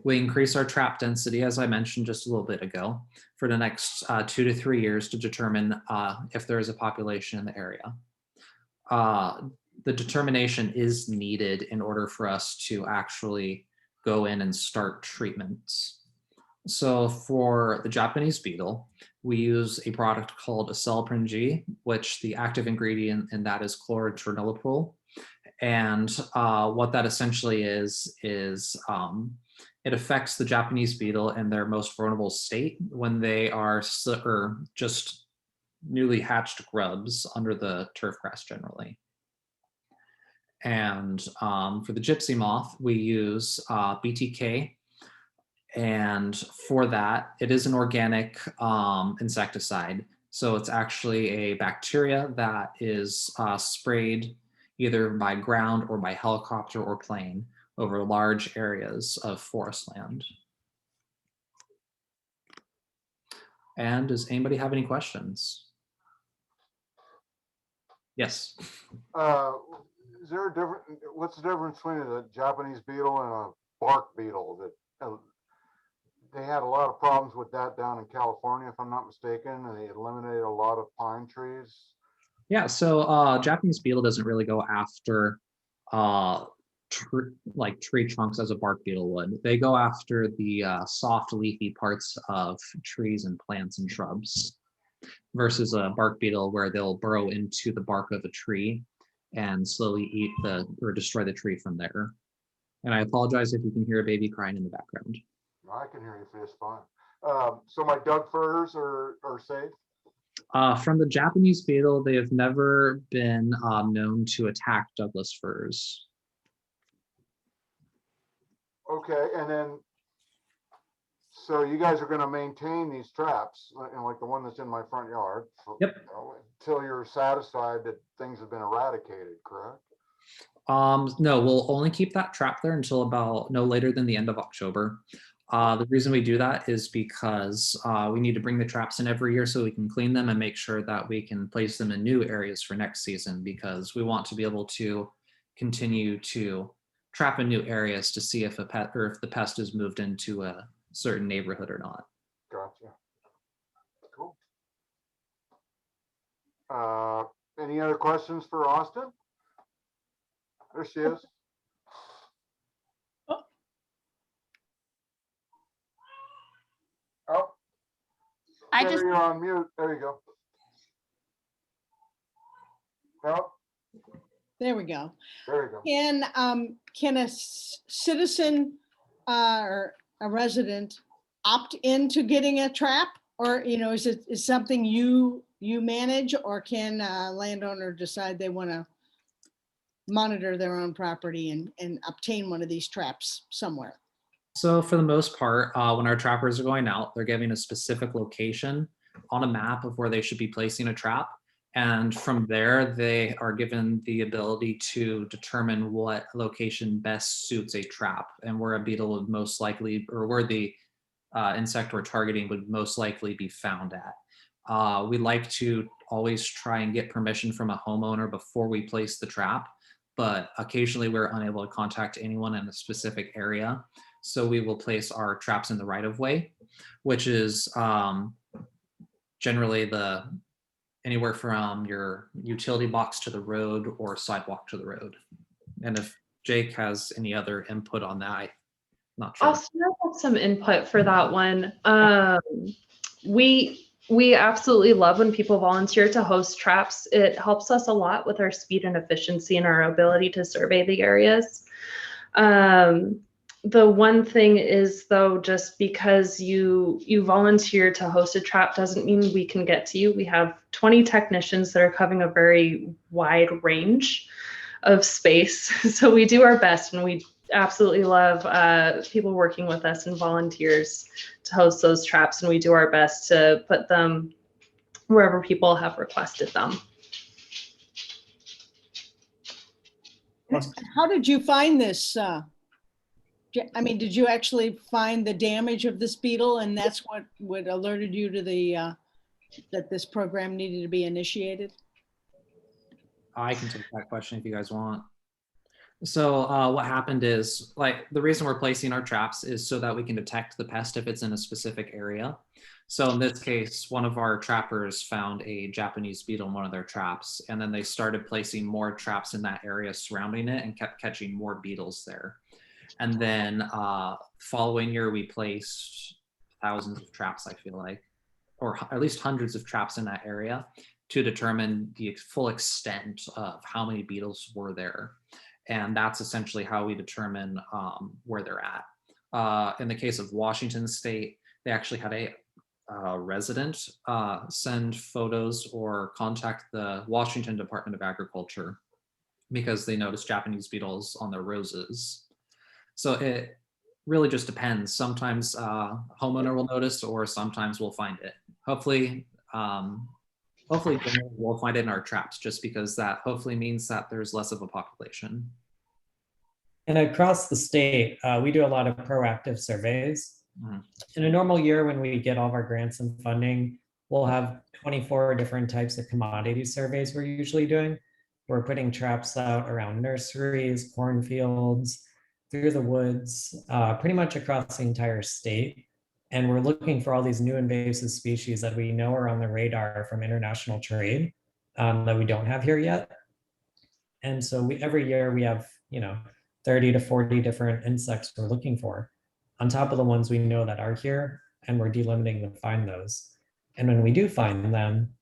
Speaker 11: We increase our trap density, as I mentioned just a little bit ago, for the next 2 to 3 years to determine if there is a population in the area. The determination is needed in order for us to actually go in and start treatments. So for the Japanese beetle, we use a product called Acelepryn G, which the active ingredient in that is chloroternilipol. And what that essentially is it affects the Japanese beetle in their most vulnerable state when they are just newly hatched grubs under the turf grass generally. And for the gypsy moth, we use BTK. And for that, it is an organic insecticide. So it's actually a bacteria that is sprayed either by ground or by helicopter or plane over large areas of forest land. And does anybody have any questions? Yes.
Speaker 2: Is there a different? What's the difference between a Japanese beetle and a bark beetle? That they had a lot of problems with that down in California, if I'm not mistaken, and they eliminated a lot of pine trees.
Speaker 11: Yeah, so Japanese beetle doesn't really go after like tree trunks as a bark beetle would. They go after the soft leafy parts of trees and plants and shrubs, versus a bark beetle where they'll burrow into the bark of a tree and slowly eat or destroy the tree from there. And I apologize if you can hear a baby crying in the background.
Speaker 2: I can hear you just fine. So my Doug firs are safe?
Speaker 11: From the Japanese beetle, they have never been known to attack Douglas firs.
Speaker 2: Okay, and then, so you guys are going to maintain these traps, like the one that's in my front yard.
Speaker 11: Yep.
Speaker 2: Until you're satisfied that things have been eradicated, correct?
Speaker 11: No, we'll only keep that trap there until about no later than the end of October. The reason we do that is because we need to bring the traps in every year so we can clean them and make sure that we can place them in new areas for next season, because we want to be able to continue to trap in new areas to see if the pest has moved into a certain neighborhood or not.
Speaker 2: Gotcha. Cool. Any other questions for Austin? There she is.
Speaker 13: I
Speaker 2: Schader,
Speaker 13: just,
Speaker 2: you're on mute. There you go. No,
Speaker 8: There we go.
Speaker 2: there you go.
Speaker 8: Can a citizen or a resident opt into getting a trap? Or, is something you manage, or can a landowner decide they want to monitor their own property and obtain one of these traps somewhere?
Speaker 11: So for the most part, when our trappers are going out, they're giving a specific location on a map of where they should be placing a trap. And from there, they are given the ability to determine what location best suits a trap and where a beetle would most likely, or where the insect we're targeting would most likely be found at. We like to always try and get permission from a homeowner before we place the trap, but occasionally we're unable to contact anyone in a specific area. So we will place our traps in the right of way, which is generally anywhere from your utility box to the road or sidewalk to the road. And if Jake has any other input on that, I'm not sure.
Speaker 12: Austin, I have some input for that one. We absolutely love when people volunteer to host traps. It helps us a lot with our speed and efficiency and our ability to survey the areas. The one thing is, though, just because you volunteer to host a trap doesn't mean we can get to you. We have 20 technicians that are covering a very wide range of space. So we do our best, and we absolutely love people working with us and volunteers to host those traps, and we do our best to put them wherever people have requested them.
Speaker 8: How did you find this? Did you actually find the damage of this beetle, and that's what alerted you to that this program needed to be initiated?
Speaker 11: I can take that question if you guys want. So what happened is, the reason we're placing our traps is so that we can detect the pest if it's in a specific area. So in this case, one of our trappers found a Japanese beetle in one of their traps, and then they started placing more traps in that area surrounding it and kept catching more beetles there. And then following year, we placed thousands of traps, I feel like, or at least hundreds of traps in that area to determine the full extent of how many beetles were there. And that's essentially how we determine where they're at. In the case of Washington State, they actually had a resident send photos or contact the Washington Department of Agriculture because they noticed Japanese beetles on their roses. So it really just depends. Sometimes homeowner will notice, or sometimes we'll find it. Hopefully we'll find it in our traps, just because that hopefully means that there's less of a population.
Speaker 14: And across the state, we do a lot of proactive surveys. In a normal year, when we get all of our grants and funding, we'll have 24 different types of commodity surveys we're usually doing. We're putting traps out around nurseries, cornfields, through the woods, pretty much across the entire state. And we're looking for all these new invasive species that we know are on the radar from international trade that we don't have here yet. And so every year we have, 30 to 40 different insects we're looking for on top of the ones we know that are here, and we're delimiting to find those. And when we do find them,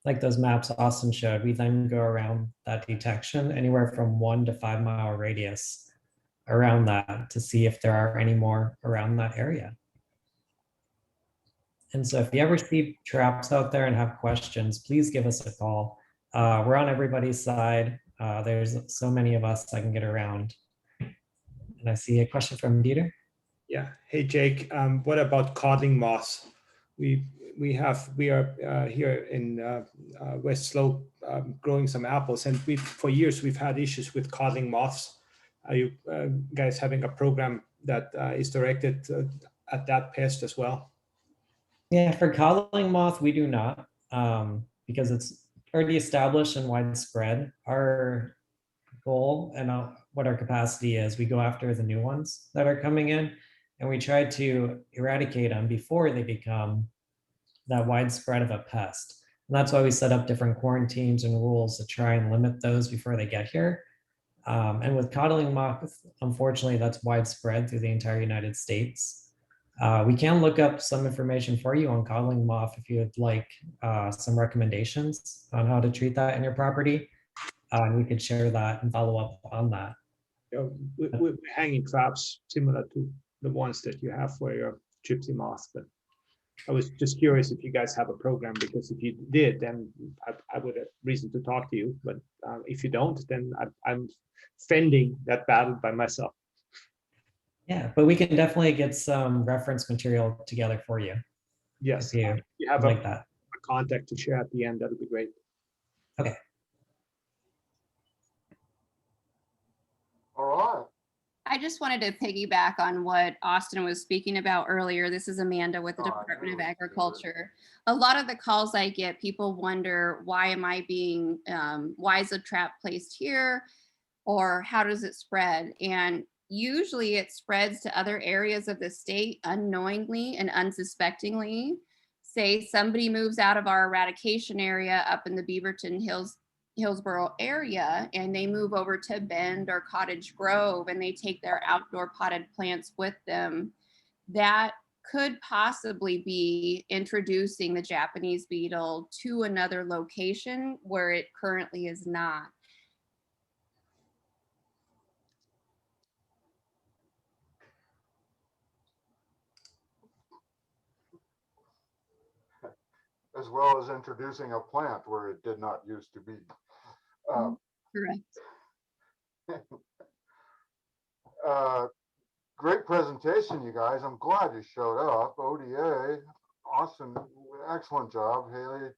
Speaker 14: like those maps Austin showed, we then go around that detection anywhere from 1 to 5 mile radius around that to see if there are any more around that area. And so if you ever see traps out there and have questions, please give us a call. We're on everybody's side. There's so many of us that can get around. And I see a question from Dieter.
Speaker 15: Yeah. Hey, Jake. What about codling moths? We are here in West Slope growing some apples, and for years we've had issues with codling moths. Are you guys having a program that is directed at that pest as well?
Speaker 14: Yeah, for codling moth, we do not, because it's already established and widespread. Our goal and what our capacity is, we go after the new ones that are coming in, and we try to eradicate them before they become that widespread of a pest. And that's why we set up different quarantines and rules to try and limit those before they get here. And with codling moth, unfortunately, that's widespread through the entire United States. We can look up some information for you on coddling moth if you would like some recommendations on how to treat that in your property. And we could share that and follow up on that.
Speaker 15: We're hanging traps similar to the ones that you have for your gypsy moth, but I was just curious if you guys have a program, because if you did, then I would have reason to talk to you. But if you don't, then I'm fending that battle by myself.
Speaker 14: Yeah, but we can definitely get some reference material together for you.
Speaker 15: Yes,
Speaker 14: if
Speaker 15: you have
Speaker 14: like
Speaker 15: a
Speaker 14: that.
Speaker 15: contact to share at the end. That would be great.
Speaker 14: Okay.
Speaker 2: All right.
Speaker 13: I just wanted to piggyback on what Austin was speaking about earlier. This is Amanda with the
Speaker 2: All right,
Speaker 13: Department of
Speaker 2: really
Speaker 13: Agriculture. A lot of the calls I get, people wonder, why am I being, why is a trap placed here? Or how does it spread? And usually it spreads to other areas of the state unknowingly and unsuspectingly. Say somebody moves out of our eradication area up in the Beaverton Hillsborough area, and they move over to Bend or Cottage Grove, and they take their outdoor potted plants with them. That could possibly be introducing the Japanese beetle to another location where it currently is not.
Speaker 2: As well as introducing a plant where it did not used to be.
Speaker 13: Correct.
Speaker 2: Great presentation, you guys. I'm glad you showed up. ODA, Austin, excellent job. Haley,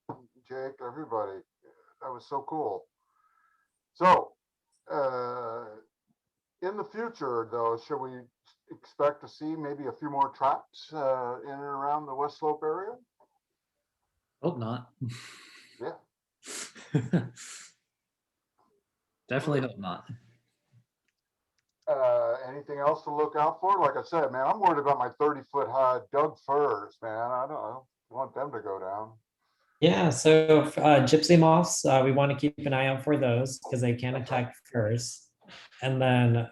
Speaker 2: Jake, everybody. That was so cool. So, in the future, though, should we expect to see maybe a few more traps in and around the West Slope area?
Speaker 11: Hope not.
Speaker 2: Yeah.
Speaker 11: Definitely hope not.
Speaker 2: Anything else to look out for? Like I said, man, I'm worried about my 30-foot high Doug firs, man. I don't want them to go down.
Speaker 14: Yeah, so gypsy moths, we want to keep an eye out for those because they can attack furs. And then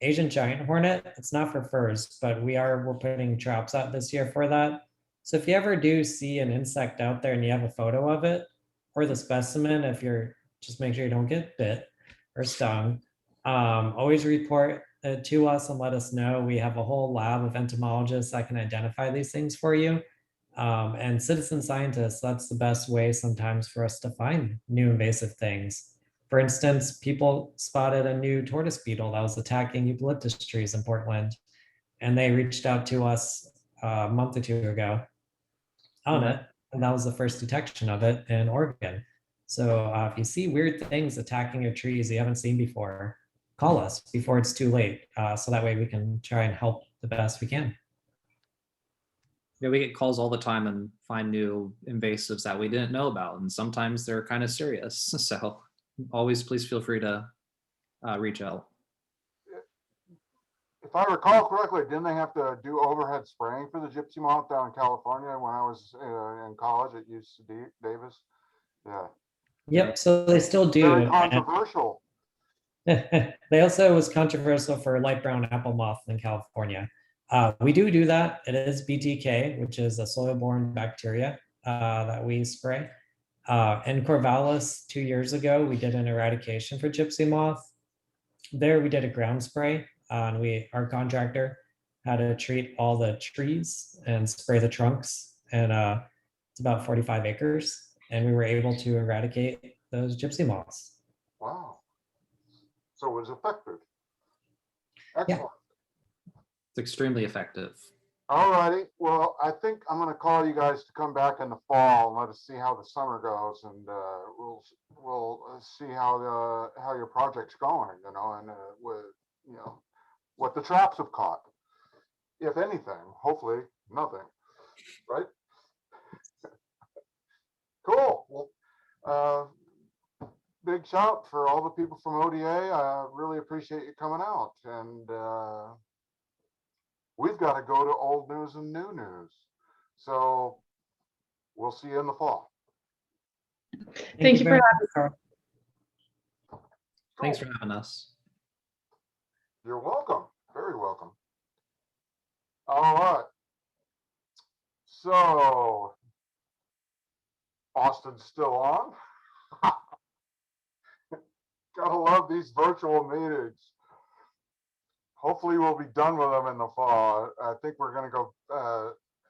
Speaker 14: Asian giant hornet, it's not for furs, but we're putting traps out this year for that. So if you ever do see an insect out there and you have a photo of it or the specimen, if you're just make sure you don't get bit or stung, always report it to us and let us know. We have a whole lab of entomologists that can identify these things for you. And citizen scientists, that's the best way sometimes for us to find new invasive things. For instance, people spotted a new tortoise beetle that was attacking eucalyptus trees in Portland, and they reached out to us a month or two ago on it, and that was the first detection of it in Oregon. So if you see weird things attacking your trees you haven't seen before, call us before it's too late, so that way we can try and help the best we can.
Speaker 11: Yeah, we get calls all the time and find new invasives that we didn't know about, and sometimes they're kind of serious. So always please feel free to reach out.
Speaker 2: If I recall correctly, didn't they have to do overhead spraying for the gypsy moth down in California when I was in college at UC Davis? Yeah.
Speaker 14: Yep, so they still do.
Speaker 2: Very controversial.
Speaker 14: They also was controversial for light brown apple moth in California. We do that. It is BTK, which is a soil-borne bacteria that we spray. In Corvallis 2 years ago, we did an eradication for gypsy moth. There we did a ground spray, and our contractor had to treat all the trees and spray the trunks, and it's about 45 acres, and we were able to eradicate those gypsy moths.
Speaker 2: Wow. So it was effective. Excellent.
Speaker 14: Yeah.
Speaker 11: It's extremely effective.
Speaker 2: All righty. Well, I think I'm going to call you guys to come back in the fall and let us see how the summer goes, and we'll see how your project's going, and with what the traps have caught, if anything. Hopefully, nothing. Right? Cool. Well, big shout for all the people from ODA. I really appreciate you coming out, and we've got to go to old news and new news. So we'll see you in the fall.
Speaker 12: Thank you for having
Speaker 14: us.
Speaker 11: Thanks for having us.
Speaker 2: You're welcome. Very welcome. All right. So Austin's still on. Gotta love these virtual meetings. Hopefully we'll be done with them in the fall. I think we're gonna go,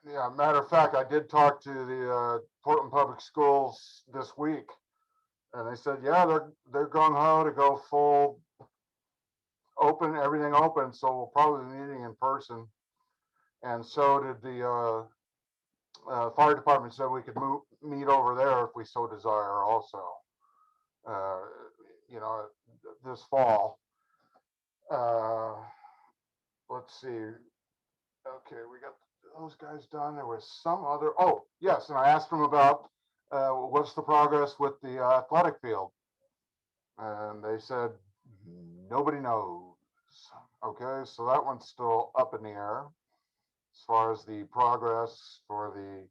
Speaker 2: yeah, matter of fact, I did talk to the Portland Public Schools this week. And they said, yeah, they're gung ho to go full open, everything open. So we'll probably be meeting in person. And so did the fire department said we could meet over there if we so desire also, you know, this fall. Let's see. Okay, we got those guys done. There was some other, oh, yes. And I asked them about what's the progress with the athletic field. And they said, nobody knows. Okay, so that one's still up in the air as far as the progress for the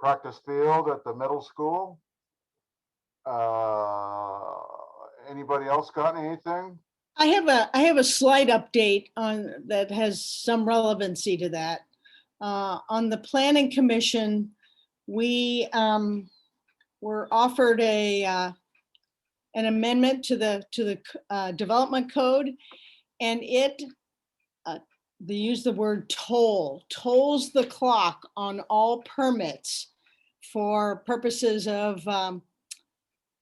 Speaker 2: practice field at the middle school. Anybody else got anything?
Speaker 8: I have a slight update on that has some relevancy to that. On the planning commission, we were offered an amendment to the development code, and it they use the word tolls the clock on all permits for purposes of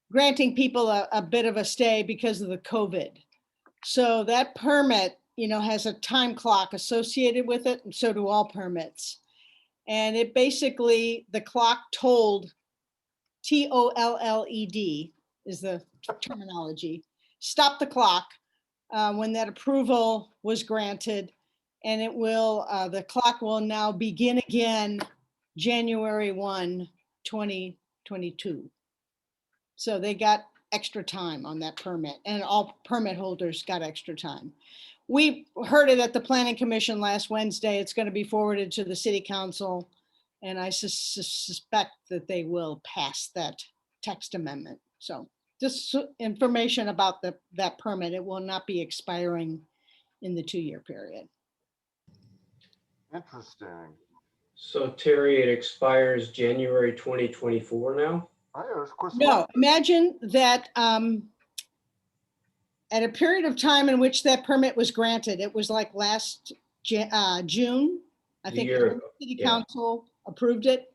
Speaker 8: granting people a bit of a stay because of the COVID. So that permit, you know, has a time clock associated with it, and so do all permits. And it basically, the clock tolled, TOLLED is the terminology, stop the clock when that approval was granted. And it will, the clock will now begin again January 1, 2022. So they got extra time on that permit, and all permit holders got extra time. We heard it at the Planning Commission last Wednesday. It's going to be forwarded to the City Council, and I suspect that they will pass that text amendment. So just information about that permit. It will not be expiring in the 2-year period.
Speaker 2: Interesting.
Speaker 16: So Terry, it expires January 2024 now?
Speaker 8: No, imagine that at a period of time in which that permit was granted, it was like last June, I think the City Council approved it.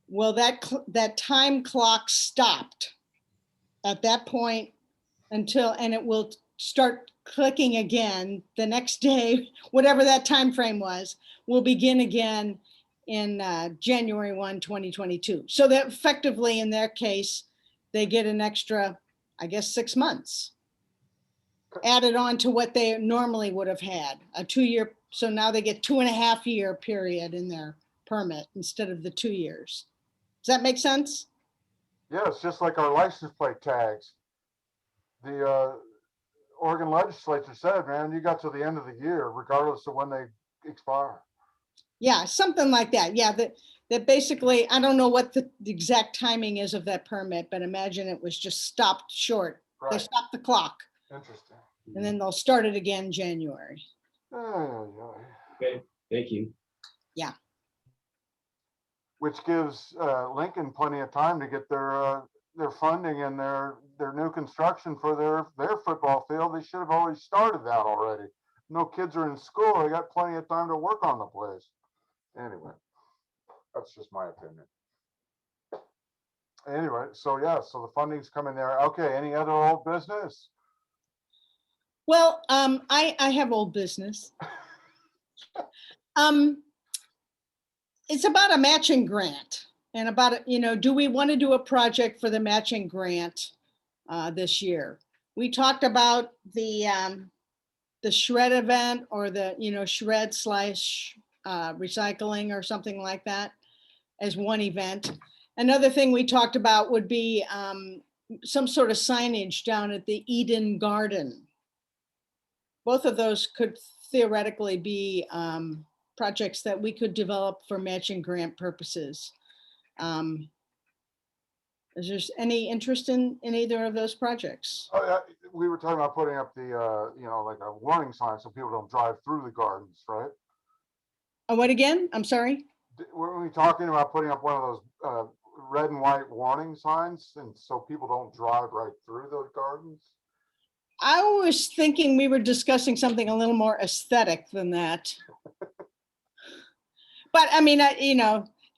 Speaker 8: Well, that time clock stopped at that point until, and it will start clicking again the next day, whatever that time frame was, will begin again in January 1, 2022. So that effectively in their case, they get an extra, I guess, 6 months added on to what they normally would have had, a 2-year. So now they get 2.5-year period in their permit instead of the 2 years. Does that make sense?
Speaker 2: Yeah, it's just like our license plate tags. The Oregon legislature said, man, you got to the end of the year, regardless of when they expire.
Speaker 8: Yeah, something like that. Yeah, that basically, I don't know what the exact timing is of that permit, but imagine it was just stopped short.
Speaker 2: Right.
Speaker 8: They stopped the clock.
Speaker 2: Interesting.
Speaker 8: And then they'll start it again January.
Speaker 16: Okay, thank you.
Speaker 8: Yeah.
Speaker 2: Which gives Lincoln plenty of time to get their funding and their new construction for their football field. They should have always started that already. No kids are in school. They got plenty of time to work on the place. Anyway, that's just my opinion. Anyway, so yeah, so the funding's coming there. Okay, any other old business?
Speaker 8: Well, I have old business. It's about a matching grant and about, you know, do we want to do a project for the matching grant this year? We talked about the shred event, or the, you know, shred / recycling or something like that as one event. Another thing we talked about would be some sort of signage down at the Eden Garden. Both of those could theoretically be projects that we could develop for matching grant purposes. Is there any interest in either of those projects?
Speaker 2: Oh, yeah, we were talking about putting up the, you know, like a warning sign so people don't drive through the gardens, right?
Speaker 8: Oh, what again? I'm sorry.
Speaker 2: Were we talking about putting up one of those red and white warning signs, and so people don't drive right through those gardens?
Speaker 8: I was thinking we were discussing something a little more aesthetic than that. But I mean,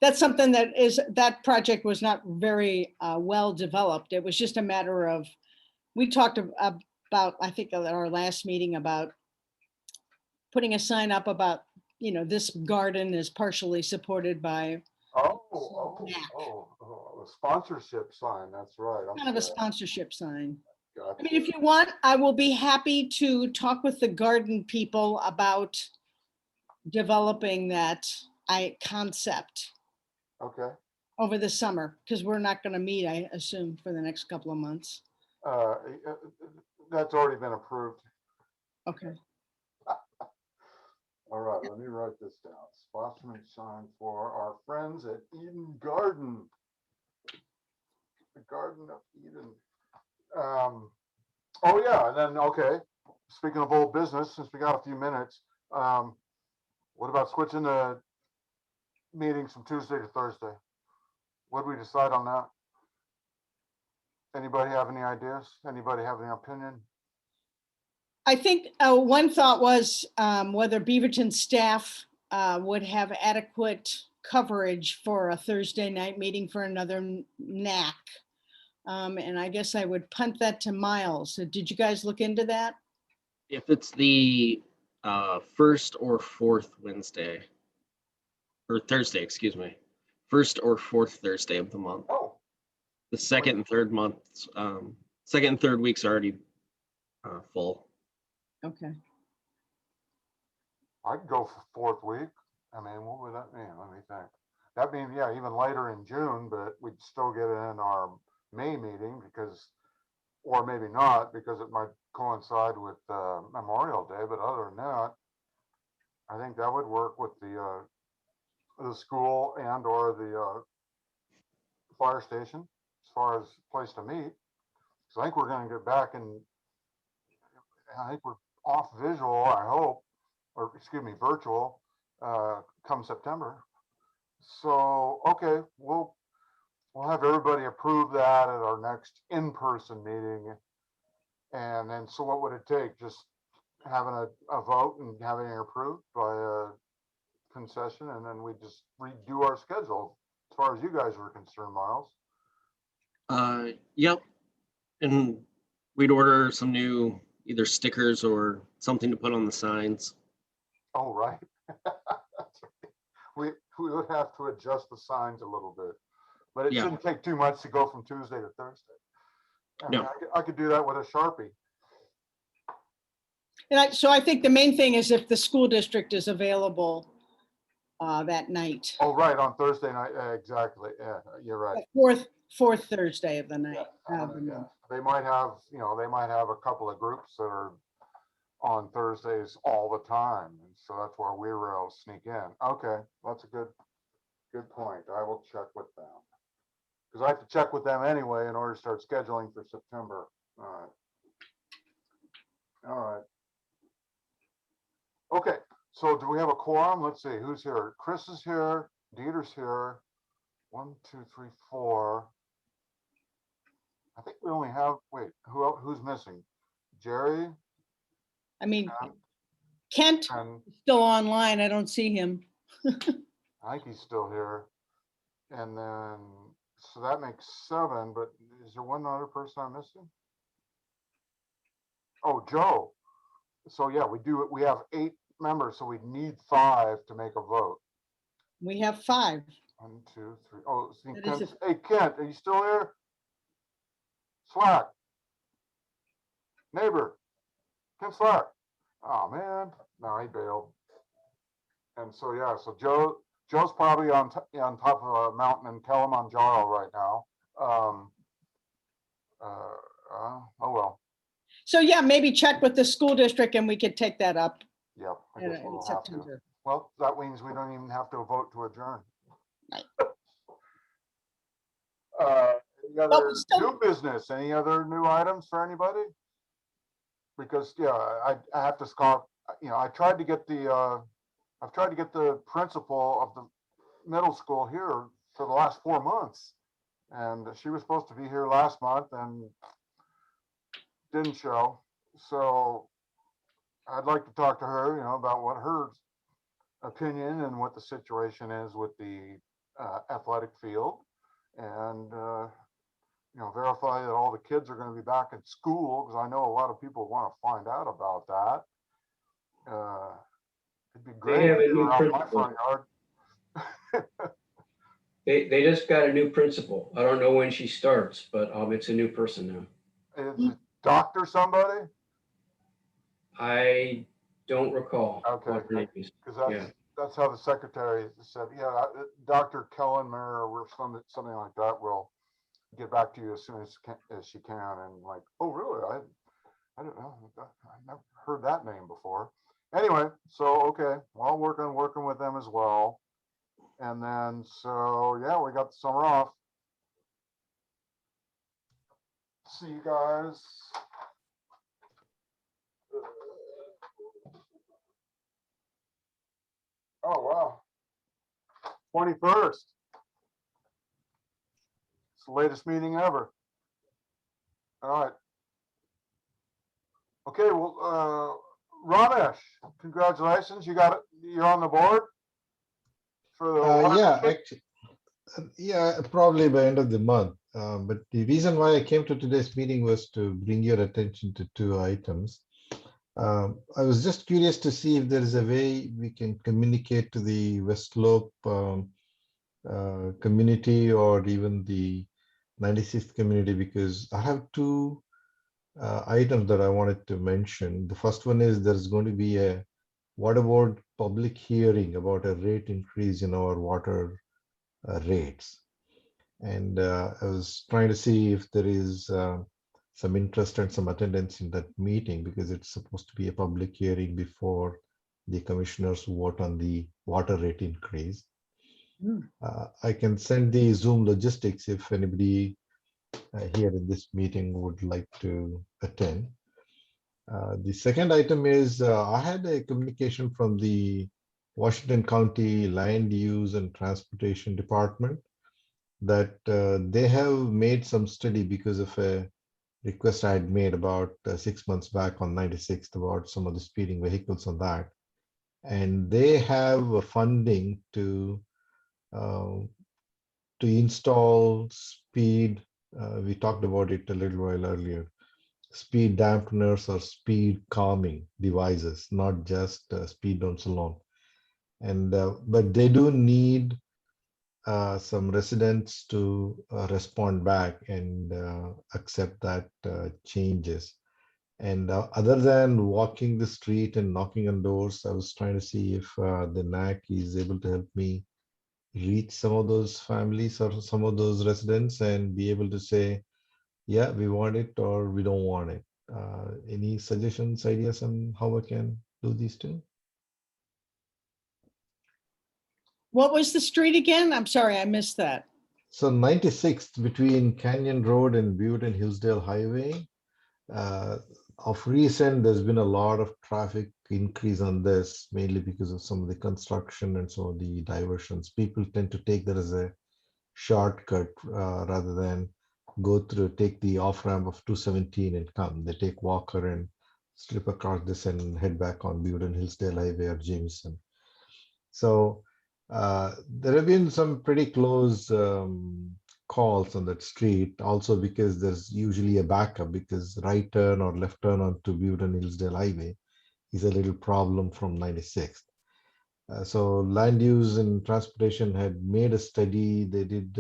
Speaker 8: that's something that project was not very well developed. It was just a matter of, we talked about, I think at our last meeting, about putting a sign up about, this garden is partially supported by
Speaker 2: A sponsorship sign, that's right.
Speaker 8: kind of a sponsorship sign.
Speaker 2: Gotcha.
Speaker 8: I mean, if you want, I will be happy to talk with the garden people about developing that concept
Speaker 2: Okay.
Speaker 8: over the summer, because we're not going to meet, I assume, for the next couple of months.
Speaker 2: That's already been approved.
Speaker 8: Okay.
Speaker 2: All right, let me write this down. Sponsoring sign for our friends at Eden Garden. The Garden of Eden. Oh yeah, and then, okay, speaking of old business, since we got a few minutes, what about switching the meetings from Tuesday to Thursday? What did we decide on that? Anybody have any ideas? Anybody have any opinion?
Speaker 8: I think one thought was whether Beaverton staff would have adequate coverage for a Thursday night meeting for another NAC. And I guess I would punt that to Miles. So did you guys look into that?
Speaker 6: If it's the first or fourth Wednesday, or Thursday, excuse me, first or fourth Thursday of the month.
Speaker 2: Oh.
Speaker 6: The second and third months, second and third week's already full.
Speaker 8: Okay.
Speaker 2: I could go for fourth week. I mean, what would that mean? Let me think. That means, yeah, even later in June, but we'd still get it in our May meeting because, or maybe not, because it might coincide with Memorial Day. But other than that, I think that would work with the school and or the fire station as far as place to meet. So I think we're going to get back, and I think we're off visual, I hope, or excuse me, virtual, come September. So, okay, we'll have everybody approve that at our next in-person meeting. And then, so what would it take? Just having a vote and having it approved by a concession, and then we just redo our schedule as far as you guys were concerned, Miles.
Speaker 6: Yep. And we'd order some new either stickers or something to put on the signs.
Speaker 2: Oh, right. We would have to adjust the signs a little bit, but it shouldn't take too much to go from Tuesday to Thursday. I mean, I could do that with a Sharpie.
Speaker 8: And so I think the main thing is if the school district is available that night.
Speaker 2: Oh, right, on Thursday night, exactly. Yeah, you're right.
Speaker 8: Fourth Thursday of the night.
Speaker 2: Yeah. They might have, they might have a couple of groups that are on Thursdays all the time. And so that's where we were able to sneak in. Okay, that's a good point. I will check with them. Because I have to check with them anyway in order to start scheduling for September. All right. Okay, so do we have a quorum? Let's see, who's here? Chris is here, Dieter's here. 1, 2, 3, 4. I think we only have, wait, who's missing? Jerry?
Speaker 8: I mean, Kent is still online. I don't see him.
Speaker 2: I think he's still here. And then, so that makes 7, but is there one other person I'm missing? Oh, Joe. So yeah, we have 8 members, so we need 5 to make a vote.
Speaker 8: We have 5.
Speaker 2: 1, 2, 3. Oh, see, hey, Kent, are you still here? Slack. Neighbor. Kent Slack. Oh, man. No, he bailed. And so, yeah, so Joe's probably on top of a mountain in Kilimanjaro right now. Oh, well.
Speaker 8: So, yeah, maybe check with the school district and we could take that up.
Speaker 2: Yep. I guess we'll
Speaker 8: in
Speaker 2: have to.
Speaker 8: September.
Speaker 2: Well, that means we don't even have to vote to adjourn.
Speaker 8: Right.
Speaker 2: Any other new business? Any other new items for anybody? Because yeah, I have to start. I tried to get the I've tried to get the principal of the middle school here for the last 4 months. And she was supposed to be here last month and didn't show. So I'd like to talk to her, about what her opinion and what the situation is with the athletic field, and verify that all the kids are going to be back in school, because I know a lot of people want to find out about that. It'd be great
Speaker 16: have a
Speaker 2: if you
Speaker 16: new
Speaker 2: were out in my
Speaker 16: principal.
Speaker 2: front yard.
Speaker 16: They just got a new principal. I don't know when she starts, but it's a new person now.
Speaker 2: Is it Dr. somebody?
Speaker 16: I don't recall.
Speaker 2: Okay,
Speaker 16: what her name is.
Speaker 2: because that's how the secretary said. Yeah, Dr. Kellenmer or something like that will get back to you as soon as she can. And like, oh really? I don't know. I never heard that name before. Anyway, so okay, well, working with them as well. And then so yeah, we got the summer off. See you guys. Oh wow. 21st. It's the latest meeting ever. All right. Okay, well, Ramesh, congratulations. You're on the board for the
Speaker 7: Yeah, actually, yeah, probably by end of the month. But the reason why I came to today's meeting was to bring your attention to 2 items. I was just curious to see if there is a way we can communicate to the West Slope community or even the 96th community, because I have 2 items that I wanted to mention. The first one is there's going to be a water board public hearing about a rate increase in our water rates. And I was trying to see if there is some interest and some attendance in that meeting, because it's supposed to be a public hearing before the commissioners vote on the water rate increase. I can send the Zoom logistics if anybody here in this meeting would like to attend. The second item is I had a communication from the Washington County Land Use and Transportation Department that they have made some study because of a request I had made about 6 months back on 96th about some of the speeding vehicles on that. And they have funding to install speed. We talked about it a little while earlier. Speed dampeners or speed calming devices, not just speed bumps alone. And but they do need some residents to respond back and accept that changes. And other than walking the street and knocking on doors, I was trying to see if the NAC is able to help me reach some of those families or some of those residents and be able to say, yeah, we want it or we don't want it. Any suggestions, ideas on how I can do these 2?
Speaker 8: What was the street again? I'm sorry, I missed that.
Speaker 7: So 96th between Canyon Road and Beaverton Hillsdale Highway. Of recent, there's been a lot of traffic increase on this, mainly because of some of the construction and some of the diversions. People tend to take that as a shortcut rather than take the off ramp of 217 and come. They take Walker and slip across this and head back on Beaverton Hillsdale Highway or Jameson. So there have been some pretty close calls on that street, also because there's usually a backup, because right turn or left turn onto Beaverton Hillsdale Highway is a little problem from 96th. So Land Use and Transportation had made a study. They did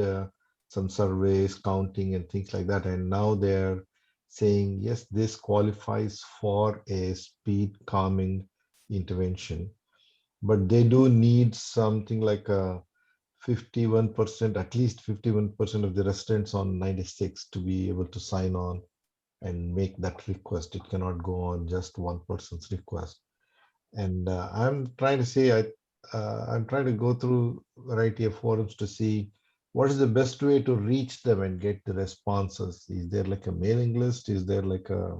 Speaker 7: some surveys, counting and things like that. And now they're saying, yes, this qualifies for a speed calming intervention. But they do need something like a 51%, at least 51% of the residents on 96 to be able to sign on and make that request. It cannot go on just one person's request. And I'm trying to say, I'm trying to go through a variety of forums to see what is the best way to reach them and get the responses. Is there like a mailing list? Is there like a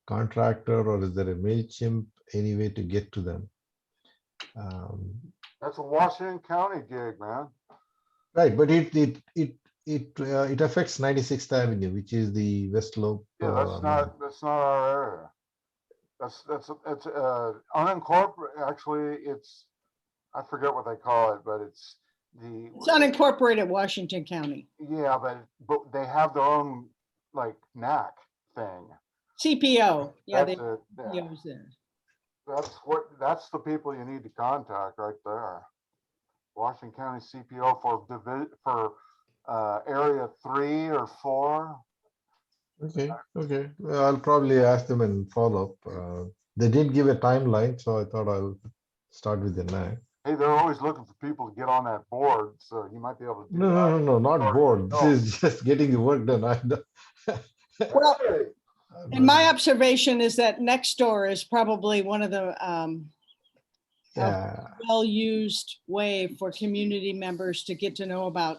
Speaker 7: contractor, or is there a MailChimp? Any way to get to them?
Speaker 2: That's a Washington County gig, man.
Speaker 7: Right, but it affects 96th Avenue, which is the West Slope.
Speaker 2: Yeah, that's not our area. That's unincorporated. Actually, it's, I forget what they call it, but it's
Speaker 8: It's unincorporated Washington County.
Speaker 2: yeah, but they have their own like NAC thing.
Speaker 8: CPO. Yeah,
Speaker 2: That's
Speaker 8: they
Speaker 2: it, yeah.
Speaker 8: CPO's there.
Speaker 2: That's the people you need to contact right there. Washington County CPO for area 3 or 4.
Speaker 7: Okay. Well, I'll probably ask them and follow up. They didn't give a timeline, so I thought I'll start with the NAC.
Speaker 2: Hey, they're always looking for people to get on that board, so you might be able to do
Speaker 7: No,
Speaker 2: that.
Speaker 7: no, not board. This is just getting the work done.
Speaker 8: Well, and my observation is that Nextdoor is probably one of the
Speaker 7: Yeah.
Speaker 8: well-used way for community members to get to know about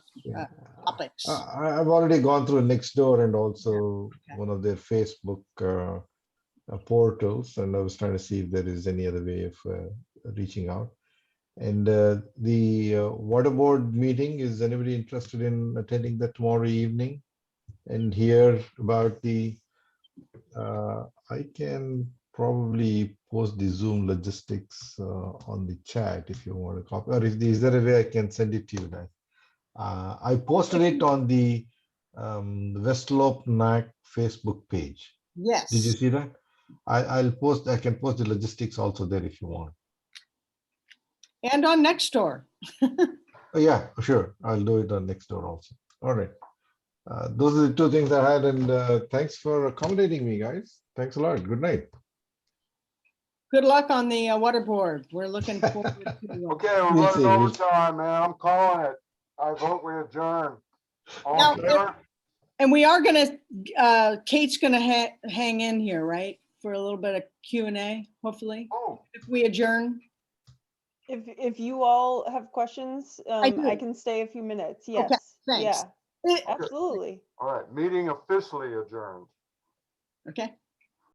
Speaker 8: topics.
Speaker 7: I've already gone through Nextdoor and also one of their Facebook portals, and I was trying to see if there is any other way of reaching out. And the water board meeting, is anybody interested in attending that tomorrow evening and hear about the, I can probably post the Zoom logistics on the chat if you want to copy, or is there a way I can send it to you guys? I posted it on the West Slope NAC Facebook page.
Speaker 8: Yes.
Speaker 7: Did you see that? I can post the logistics also there if you want.
Speaker 8: And on Nextdoor.
Speaker 7: Oh, yeah, sure. I'll do it on Nextdoor also. All right. Those are the two things I had, and thanks for accommodating me, guys. Thanks a lot. Good night.
Speaker 8: Good luck on the water board. We're looking forward to it.
Speaker 2: Okay, we're
Speaker 7: We'll
Speaker 2: running
Speaker 7: see.
Speaker 2: overtime, man. I'm calling it. I vote we adjourn. All in favor?
Speaker 8: And we are gonna, Kate's gonna hang in here, right? For a little bit of Q&A, hopefully, if we adjourn.
Speaker 10: If you all have questions,
Speaker 8: do.
Speaker 10: I can stay a few minutes. Yes.
Speaker 8: Okay, thanks.
Speaker 10: Yeah, absolutely.
Speaker 2: All right, meeting officially adjourned.
Speaker 8: Okay.